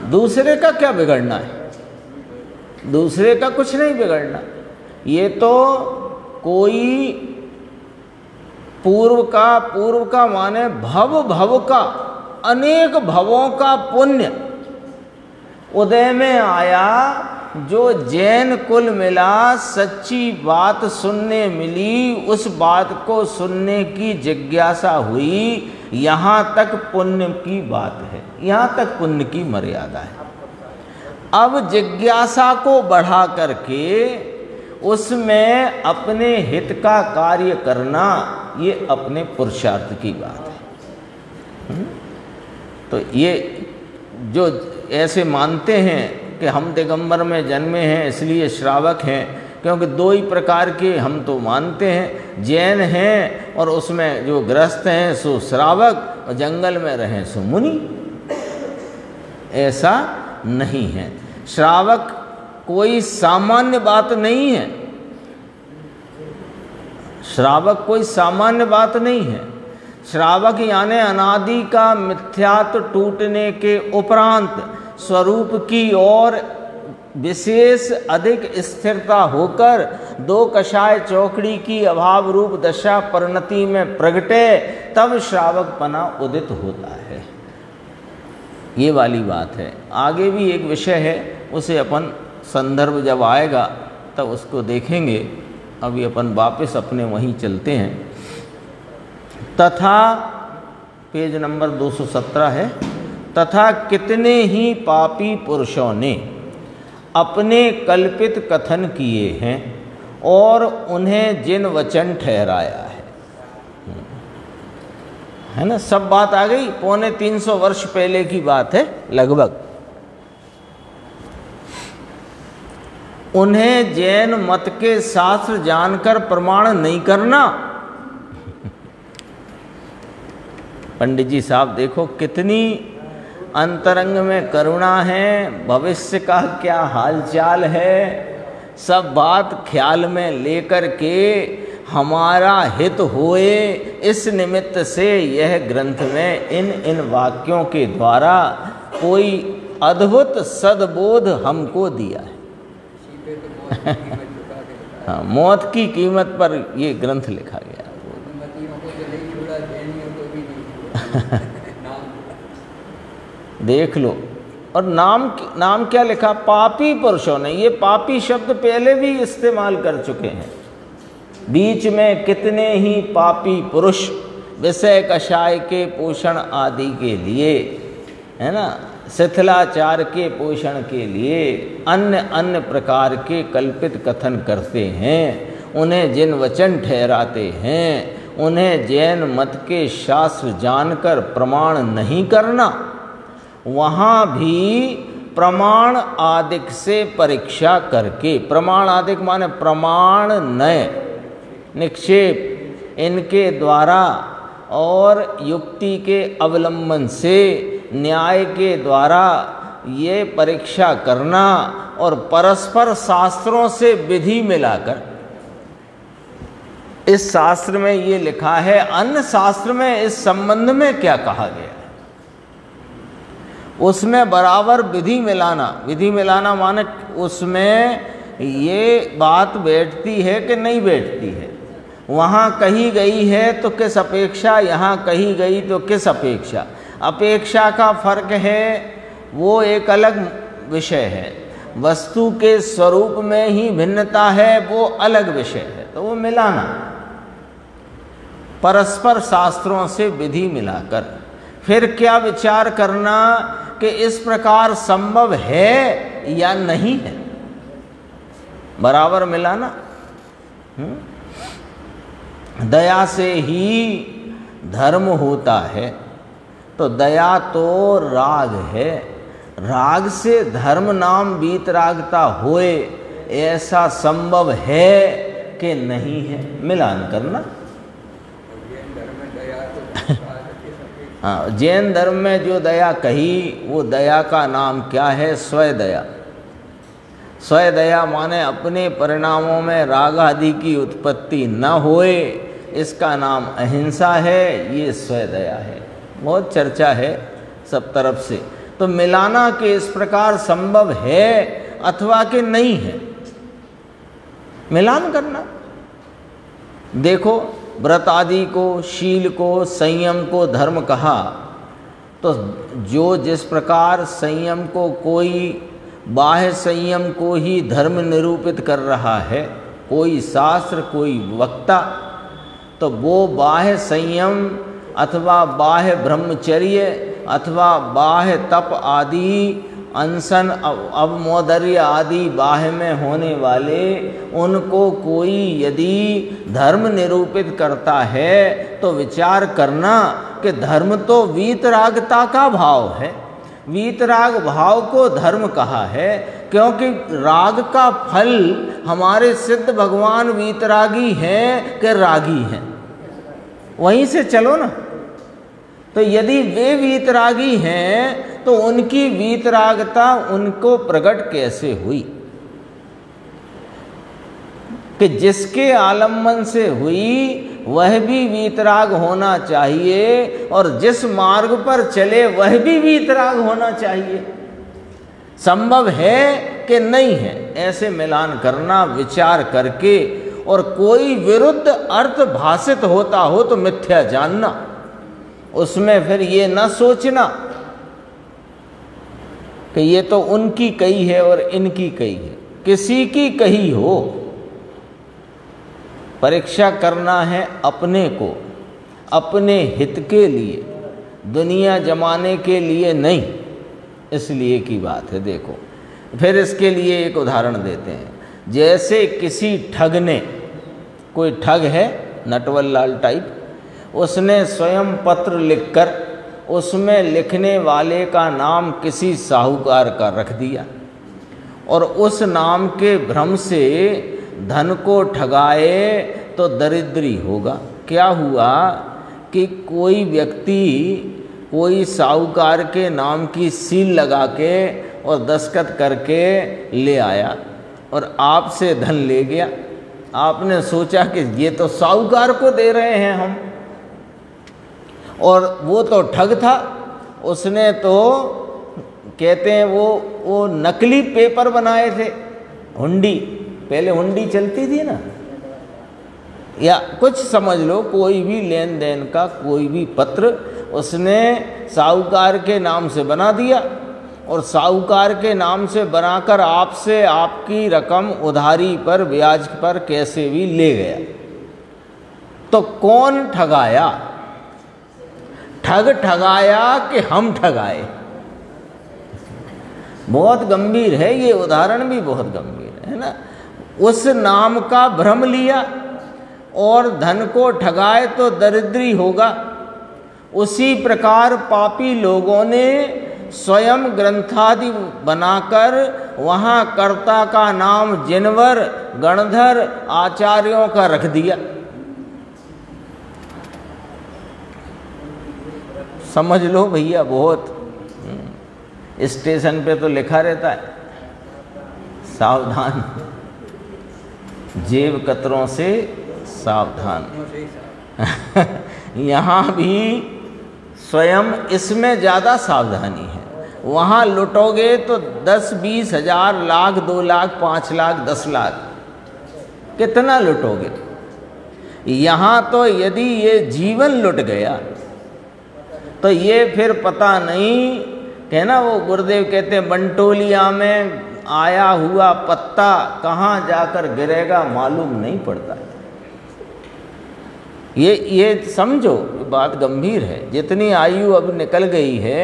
दूसरे का क्या बिगड़ना है? दूसरे का कुछ नहीं बिगड़ना। ये तो कोई पूर्व का माने भव का अनेक भवों का पुण्य उदय में आया, जो जैन कुल मिला, सच्ची बात सुनने मिली, उस बात को सुनने की जिज्ञासा हुई, यहाँ तक पुण्य की बात है, यहाँ तक पुण्य की मर्यादा है। अब जिज्ञासा को बढ़ा करके उसमें अपने हित का कार्य करना, ये अपने पुरुषार्थ की बात है। तो ये जो ऐसे मानते हैं कि हम दिगंबर में जन्मे हैं इसलिए श्रावक हैं, क्योंकि दो ही प्रकार के हम तो मानते हैं, जैन हैं और उसमें जो गृहस्थ हैं सो श्रावक, और जंगल में रहें सो मुनि। ऐसा नहीं है। श्रावक कोई सामान्य बात नहीं है, श्रावक कोई सामान्य बात नहीं है। श्रावक यानी अनादि का मिथ्यात्व टूटने के उपरांत स्वरूप की ओर विशेष अधिक स्थिरता होकर दो कषाय चौकड़ी की अभाव रूप दशा परिणति में प्रगटे, तब श्रावकपना उदित होता है। ये वाली बात है। आगे भी एक विषय है, उसे अपन संदर्भ जब आएगा तब उसको देखेंगे। अभी अपन वापस अपने वहीं चलते हैं। तथा पेज नंबर 217 है। तथा कितने ही पापी पुरुषों ने अपने कल्पित कथन किए हैं और उन्हें जिन वचन ठहराया है। है ना, सब बात आ गई। 350 वर्ष पहले की बात है लगभग। उन्हें जैन मत के शास्त्र जानकर प्रमाण नहीं करना। पंडित जी साहब देखो कितनी अंतरंग में करुणा है, भविष्य का क्या हालचाल है, सब बात ख्याल में लेकर के हमारा हित होए, इस निमित्त से यह ग्रंथ में इन वाक्यों के द्वारा कोई अद्भुत सद्बोध हमको दिया है। हाँ, मौत की कीमत पर ये ग्रंथ लिखा गया। देख लो, और नाम क्या लिखा, पापी पुरुषों ने। ये पापी शब्द पहले भी इस्तेमाल कर चुके हैं। बीच में कितने ही पापी पुरुष विषय कषाय के पोषण आदि के लिए, है ना, शिथिलाचार के पोषण के लिए अन्य प्रकार के कल्पित कथन करते हैं। उन्हें जिन वचन ठहराते हैं, उन्हें जैन मत के शास्त्र जानकर प्रमाण नहीं करना। वहाँ भी प्रमाण आदिक से परीक्षा करके, प्रमाण आदिक माने प्रमाण नय निक्षेप, इनके द्वारा और युक्ति के अवलंबन से, न्याय के द्वारा ये परीक्षा करना और परस्पर शास्त्रों से विधि मिलाकर। इस शास्त्र में ये लिखा है, अन्य शास्त्र में इस संबंध में क्या कहा गया है, उसमें बराबर विधि मिलाना। विधि मिलाना माने उसमें ये बात बैठती है कि नहीं बैठती है। वहाँ कही गई है तो किस अपेक्षा, यहाँ कही गई तो किस अपेक्षा। अपेक्षा का फर्क है, वो एक अलग विषय है। वस्तु के स्वरूप में ही भिन्नता है, वो अलग विषय है। तो वो मिलाना, परस्पर शास्त्रों से विधि मिलाकर फिर क्या विचार करना कि इस प्रकार संभव है या नहीं है, बराबर मिलाना। दया से ही धर्म होता है, तो दया तो राग है, राग से धर्म नाम वीतरागता होए, ऐसा संभव है कि नहीं है, मिलान करना। हाँ, जैन धर्म में जो दया कही, वो दया का नाम क्या है, स्वदया। स्वदया माने अपने परिणामों में राग आदि की उत्पत्ति न होए, इसका नाम अहिंसा है, ये स्वदया है। बहुत चर्चा है सब तरफ से। तो मिलाना के इस प्रकार संभव है अथवा कि नहीं है, मिलान करना। देखो, व्रत आदि को, शील को, संयम को धर्म कहा, तो जो जिस प्रकार संयम को कोई बाह्य संयम को ही धर्म निरूपित कर रहा है, कोई शास्त्र, कोई वक्ता, तो वो बाह्य संयम अथवा बाह्य ब्रह्मचर्य अथवा बाह्य तप आदि, अनशन, अवमोदर्य आदि बाह्य में होने वाले, उनको कोई यदि धर्म निरूपित करता है तो विचार करना कि धर्म तो वीतरागता का भाव है। वीतराग भाव को धर्म कहा है, क्योंकि राग का फल हमारे सिद्ध भगवान वीतरागी हैं कि रागी हैं, वहीं से चलो ना। तो यदि वे वीतरागी हैं तो उनकी वीतरागता उनको प्रकट कैसे हुई, कि जिसके आलम्बन से हुई वह भी वीतराग होना चाहिए, और जिस मार्ग पर चले वह भी वीतराग होना चाहिए। संभव है कि नहीं है, ऐसे मिलान करना विचार करके। और कोई विरुद्ध अर्थ भाषित होता हो तो मिथ्या जानना, उसमें फिर ये न सोचना कि ये तो उनकी कही है और इनकी कही है, किसी की कही हो। परीक्षा करना है अपने को, अपने हित के लिए, दुनिया जमाने के लिए नहीं, इसलिए की बात है। देखो, फिर इसके लिए एक उदाहरण देते हैं। जैसे किसी ठग ने, कोई ठग है नटवर लाल टाइप, उसने स्वयं पत्र लिखकर उसमें लिखने वाले का नाम किसी साहूकार का रख दिया और उस नाम के भ्रम से धन को ठगाए तो दरिद्री होगा। क्या हुआ कि कोई व्यक्ति कोई साहूकार के नाम की सील लगा के और दस्तखत करके ले आया और आपसे धन ले गया। आपने सोचा कि ये तो साहूकार को दे रहे हैं हम, और वो तो ठग था। उसने तो कहते हैं वो नकली पेपर बनाए थे, हुंडी, पहले हुंडी चलती थी ना, या कुछ समझ लो कोई भी लेन देन का कोई भी पत्र उसने साहूकार के नाम से बना दिया और साहूकार के नाम से बनाकर आपसे आपकी रकम उधारी पर ब्याज पर कैसे भी ले गया। तो कौन ठगाया? ठग ठगाया कि हम ठगाए? बहुत गंभीर है ये उदाहरण, भी बहुत गंभीर है ना। उस नाम का भ्रम लिया और धन को ठगाए तो दरिद्री होगा। उसी प्रकार पापी लोगों ने स्वयं ग्रंथादि बनाकर वहाँ कर्ता का नाम जिनवर गणधर आचार्यों का रख दिया। समझ लो भैया, बहुत स्टेशन पे तो लिखा रहता है सावधान, जेब कतरों से सावधान। यहाँ भी स्वयं इसमें ज़्यादा सावधानी है। वहाँ लुटोगे तो 10-20 हज़ार, लाख, 2 लाख, 5 लाख, 10 लाख, कितना लुटोगे? यहाँ तो यदि ये जीवन लुट गया तो ये फिर पता नहीं कि ना, वो गुरुदेव कहते हैं बंटोलिया में आया हुआ पत्ता कहाँ जाकर गिरेगा मालूम नहीं पड़ता। ये समझो, बात गंभीर है। जितनी आयु अब निकल गई है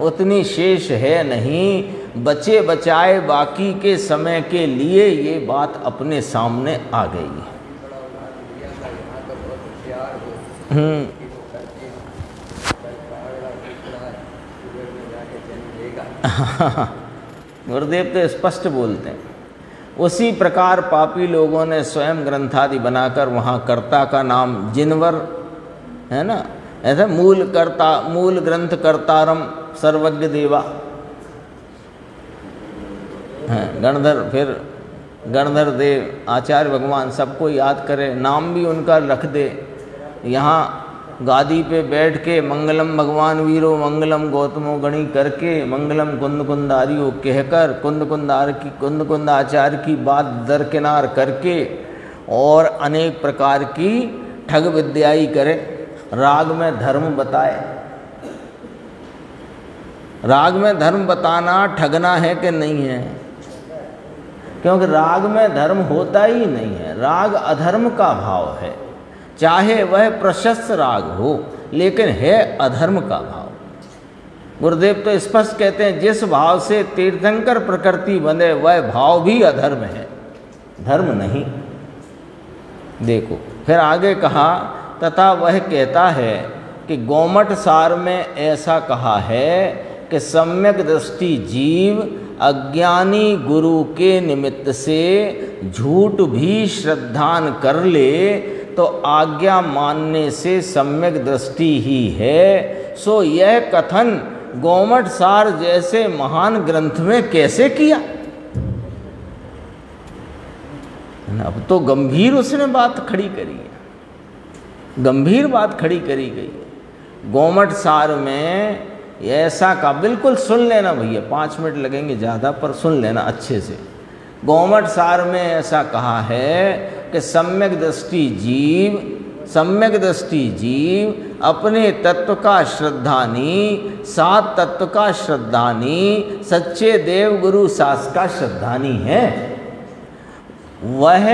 उतनी शेष है नहीं, बचे बचाए बाकी के समय के लिए ये बात अपने सामने आ गई है। गुरुदेव तो स्पष्ट बोलते हैं। उसी प्रकार पापी लोगों ने स्वयं ग्रंथादि बनाकर वहाँ कर्ता का नाम जिनवर, है ना, ऐसा मूल ग्रंथ कर्तारम सर्वज्ञ देवा, गणधर, फिर गणधर देव आचार्य भगवान, सबको याद करे, नाम भी उनका रख दे। यहाँ गादी पे बैठ के मंगलम भगवान वीरो मंगलम गौतमो गणी करके मंगलम कुंद कुंदारियो कहकर कुंद कुंद आचार्य की बात दरकिनार करके और अनेक प्रकार की ठग विद्याई करे, राग में धर्म बताए। राग में धर्म बताना ठगना है कि नहीं है? क्योंकि राग में धर्म होता ही नहीं है, राग अधर्म का भाव है, चाहे वह प्रशस्त राग हो लेकिन है अधर्म का भाव। गुरुदेव तो स्पष्ट कहते हैं जिस भाव से तीर्थंकर प्रकृति बंधे वह भाव भी अधर्म है, धर्म नहीं। देखो फिर आगे कहा, तथा वह कहता है कि गोमट सार में ऐसा कहा है कि सम्यक दृष्टि जीव अज्ञानी गुरु के निमित्त से झूठ भी श्रद्धान कर ले तो आज्ञा मानने से सम्यक दृष्टि ही है। सो यह कथन गोमट सार जैसे महान ग्रंथ में कैसे किया? अब तो गंभीर उसने बात खड़ी करी है, गंभीर बात खड़ी करी गई है। गोमट सार में ऐसा का, बिल्कुल सुन लेना भैया, 5 मिनट लगेंगे ज़्यादा, पर सुन लेना अच्छे से। गोमट सार में ऐसा कहा है कि सम्यक दृष्टि जीव अपने तत्व का श्रद्धानी, 7 तत्व का श्रद्धानी, सच्चे देव गुरु सास का श्रद्धानी है। वह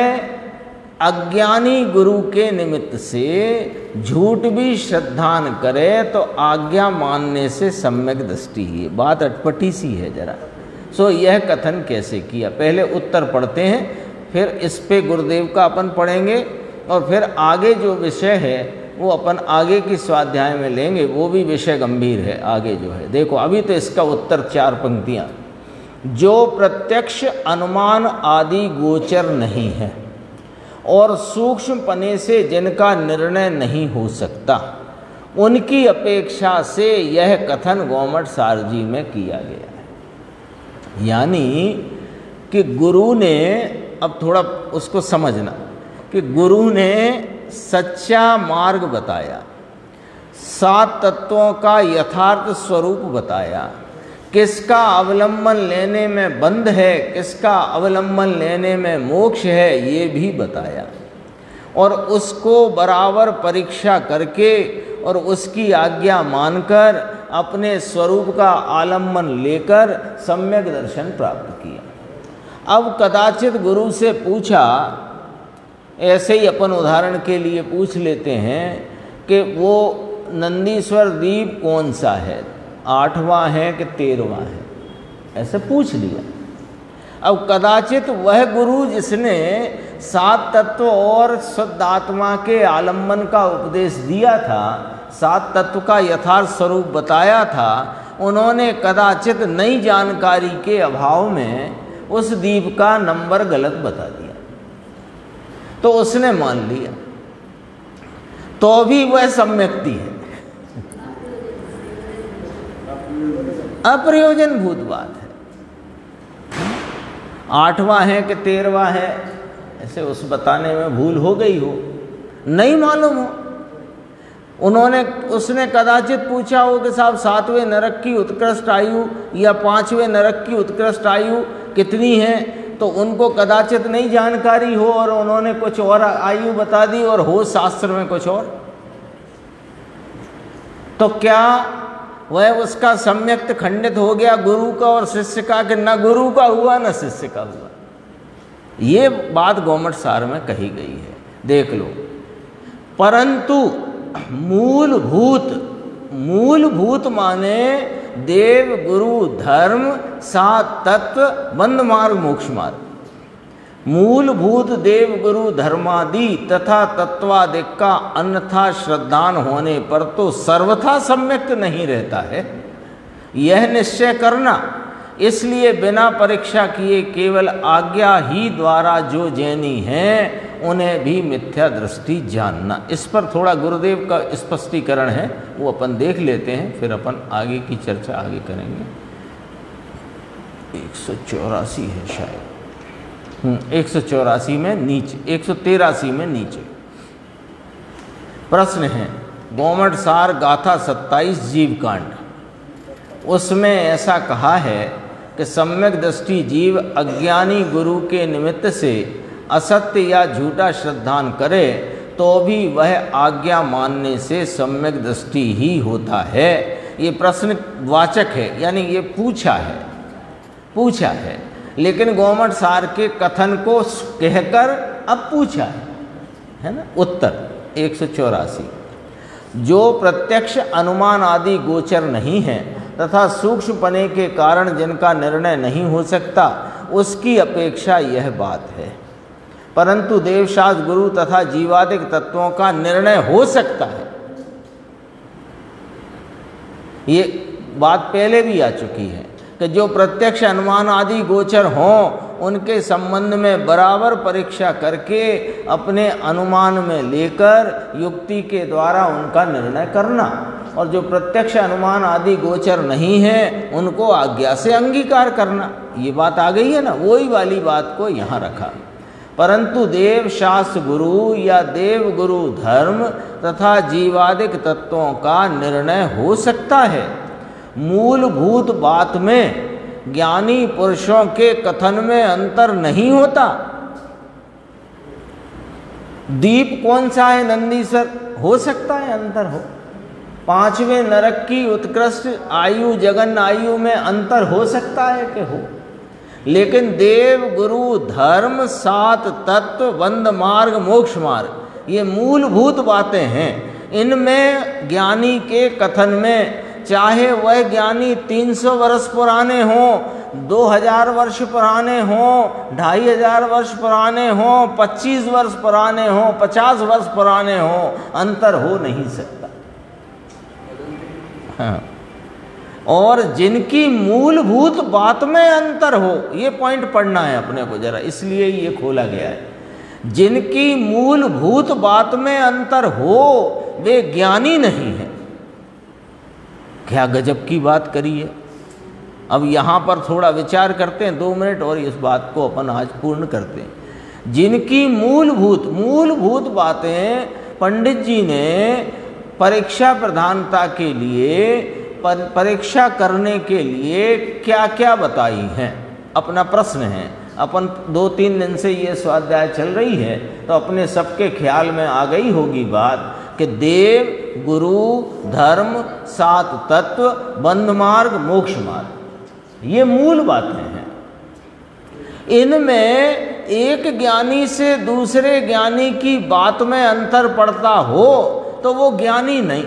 अज्ञानी गुरु के निमित्त से झूठ भी श्रद्धान करे तो आज्ञा मानने से सम्यक दृष्टि ही। बात अटपटी सी है जरा। सो यह कथन कैसे किया? पहले उत्तर पढ़ते हैं, फिर इस पे गुरुदेव का अपन पढ़ेंगे और फिर आगे जो विषय है वो अपन आगे की स्वाध्याय में लेंगे, वो भी विषय गंभीर है आगे जो है। देखो अभी तो इसका उत्तर 4 पंक्तियाँ। जो प्रत्यक्ष अनुमान आदि गोचर नहीं है और सूक्ष्मपने से जिनका निर्णय नहीं हो सकता, उनकी अपेक्षा से यह कथन गोमट सार जी में किया गया है। यानी कि गुरु ने, अब थोड़ा उसको समझना, कि गुरु ने सच्चा मार्ग बताया, 7 तत्वों का यथार्थ स्वरूप बताया, किसका अवलंबन लेने में बंध है, किसका अवलंबन लेने में मोक्ष है, ये भी बताया, और उसको बराबर परीक्षा करके और उसकी आज्ञा मानकर अपने स्वरूप का आलम्बन लेकर सम्यक दर्शन प्राप्त किया। अब कदाचित गुरु से पूछा, ऐसे ही अपन उदाहरण के लिए पूछ लेते हैं कि वो नंदीश्वर द्वीप कौन सा है, 8वां है कि 13वां है, ऐसे पूछ लिया। अब कदाचित वह गुरु जिसने 7 तत्व और शुद्ध आत्मा के आलम्बन का उपदेश दिया था, 7 तत्व का यथार्थ स्वरूप बताया था, उन्होंने कदाचित नई जानकारी के अभाव में उस द्वीप का नंबर गलत बता दिया, तो उसने मान लिया, तो भी वह सम्यक्ति है, अप्रयोजनभूत बात है। 8वां है कि 13वां है, ऐसे उस बताने में भूल हो गई हो, नहीं मालूम हो। उसने कदाचित पूछा हो कि साहब 7वें नरक की उत्कृष्ट आयु या 5वें नरक की उत्कृष्ट आयु कितनी है, तो उनको कदाचित नहीं जानकारी हो और उन्होंने कुछ और आयु बता दी और हो शास्त्र में कुछ और, तो क्या वह उसका सम्यक्त खंडित हो गया गुरु का और शिष्य का, कि न गुरु का हुआ न शिष्य का हुआ? ये बात गोमट सार में कही गई है, देख लो। परंतु मूलभूत माने देव गुरु धर्म 7 तत्व बंद मार्ग मोक्ष मार्ग। मूलभूत देव गुरु धर्मादि तथा तत्वादिक का अन्यथा श्रद्धान होने पर तो सर्वथा सम्यक्त नहीं रहता है, यह निश्चय करना। इसलिए बिना परीक्षा किए केवल आज्ञा ही द्वारा जो जैनी हैं उन्हें भी मिथ्या दृष्टि जानना। इस पर थोड़ा गुरुदेव का स्पष्टीकरण है, वो अपन देख लेते हैं, फिर अपन आगे की चर्चा आगे करेंगे। 184 है शायद, 184 में नीचे, 183 में नीचे प्रश्न है। गोमट सार गाथा 27 जीव कांड, उसमें ऐसा कहा है कि सम्यक दृष्टि जीव अज्ञानी गुरु के निमित्त से असत्य या झूठा श्रद्धान करे तो भी वह आज्ञा मानने से सम्यक दृष्टि ही होता है। ये प्रश्न वाचक है, यानी ये पूछा है, लेकिन गोमट सार के कथन को कहकर अब पूछा है ना। उत्तर 184, जो प्रत्यक्ष अनुमान आदि गोचर नहीं है तथा सूक्ष्मपने के कारण जिनका निर्णय नहीं हो सकता, उसकी अपेक्षा यह बात है। परंतु देवशास्त्र गुरु तथा जीवादिक तत्वों का निर्णय हो सकता है। ये बात पहले भी आ चुकी है कि जो प्रत्यक्ष अनुमान आदि गोचर हों उनके संबंध में बराबर परीक्षा करके अपने अनुमान में लेकर युक्ति के द्वारा उनका निर्णय करना, और जो प्रत्यक्ष अनुमान आदि गोचर नहीं है उनको आज्ञा से अंगीकार करना। ये बात आ गई है ना, वही वाली बात को यहाँ रखा। परंतु देव शास्त्र गुरु या देव गुरु धर्म तथा जीवादिक तत्वों का निर्णय हो सकता है। मूलभूत बात में ज्ञानी पुरुषों के कथन में अंतर नहीं होता। दीप कौन सा है नंदीश्वर, हो सकता है अंतर हो। 5वें नरक की उत्कृष्ट आयु जगन आयु में अंतर हो सकता है कि हो, लेकिन देव गुरु धर्म 7 तत्व बंद मार्ग मोक्ष मार्ग, ये मूलभूत बातें हैं। इनमें ज्ञानी के कथन में चाहे वह ज्ञानी 300 वर्ष पुराने हों 2000 वर्ष पुराने हों, 2500 वर्ष पुराने हों, 25 वर्ष पुराने हों, 50 वर्ष पुराने हों, अंतर हो नहीं सकता। हाँ। और जिनकी मूलभूत बात में अंतर हो, ये पॉइंट पढ़ना है अपने को जरा, इसलिए ये खोला गया है। जिनकी मूलभूत बात में अंतर हो वे ज्ञानी नहीं है। क्या गजब की बात करी है। अब यहाँ पर थोड़ा विचार करते हैं 2 मिनट और इस बात को अपन आज पूर्ण करते हैं। जिनकी मूलभूत बातें पंडित जी ने परीक्षा प्रधानता के लिए, परीक्षा करने के लिए क्या क्या बताई हैं, अपना प्रश्न है। अपन 2-3 दिन से ये स्वाध्याय चल रही है तो अपने सबके ख्याल में आ गई होगी बात कि देव, गुरु, धर्म, 7 तत्व, बंध मार्ग, मोक्ष मार्ग, ये मूल बातें हैं। इनमें एक ज्ञानी से दूसरे ज्ञानी की बात में अंतर पड़ता हो तो वो ज्ञानी नहीं।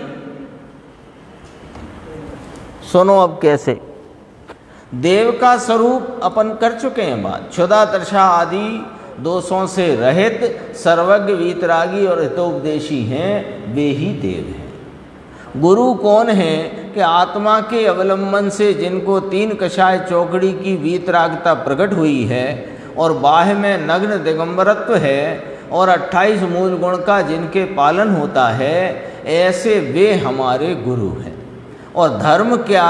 सुनो अब कैसे। देव का स्वरूप अपन कर चुके हैं बात। क्षुधा, तृषा आदि दोषों से रहित, सर्वज्ञ, वीतरागी और हितोपदेशी हैं, वे ही देव हैं। गुरु कौन है कि आत्मा के अवलंबन से जिनको 3 कषाय चौकड़ी की वीतरागता प्रकट हुई है और बाह्य में नग्न दिगंबरत्व है और 28 मूल गुण का जिनके पालन होता है, ऐसे वे हमारे गुरु हैं। और धर्म क्या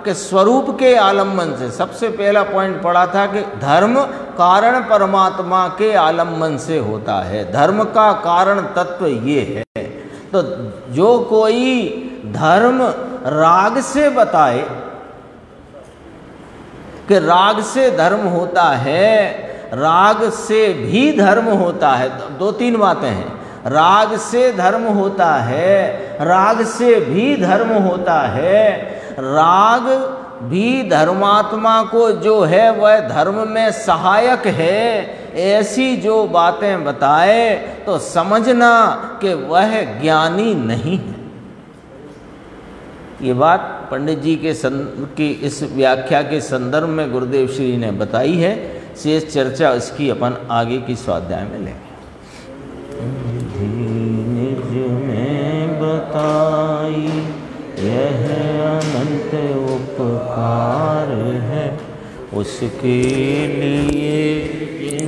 कि स्वरूप के आलम्बन से, सबसे पहला पॉइंट पढ़ा था कि धर्म कारण परमात्मा के आलम्बन से होता है। धर्म का कारण तत्व ये है। तो जो कोई धर्म राग से बताए कि राग से धर्म होता है, राग से भी धर्म होता है, 2-3 बातें हैं। राग से धर्म होता है, राग से भी धर्म होता है, राग भी धर्मात्मा को जो है वह धर्म में सहायक है, ऐसी जो बातें बताए तो समझना कि वह ज्ञानी नहीं है। ये बात पंडित जी की इस व्याख्या के संदर्भ में गुरुदेव श्री ने बताई है। शेष चर्चा इसकी अपन आगे की स्वाध्याय में लेंगे। निज में बताई यह अनंत उपकार है, उसके लिए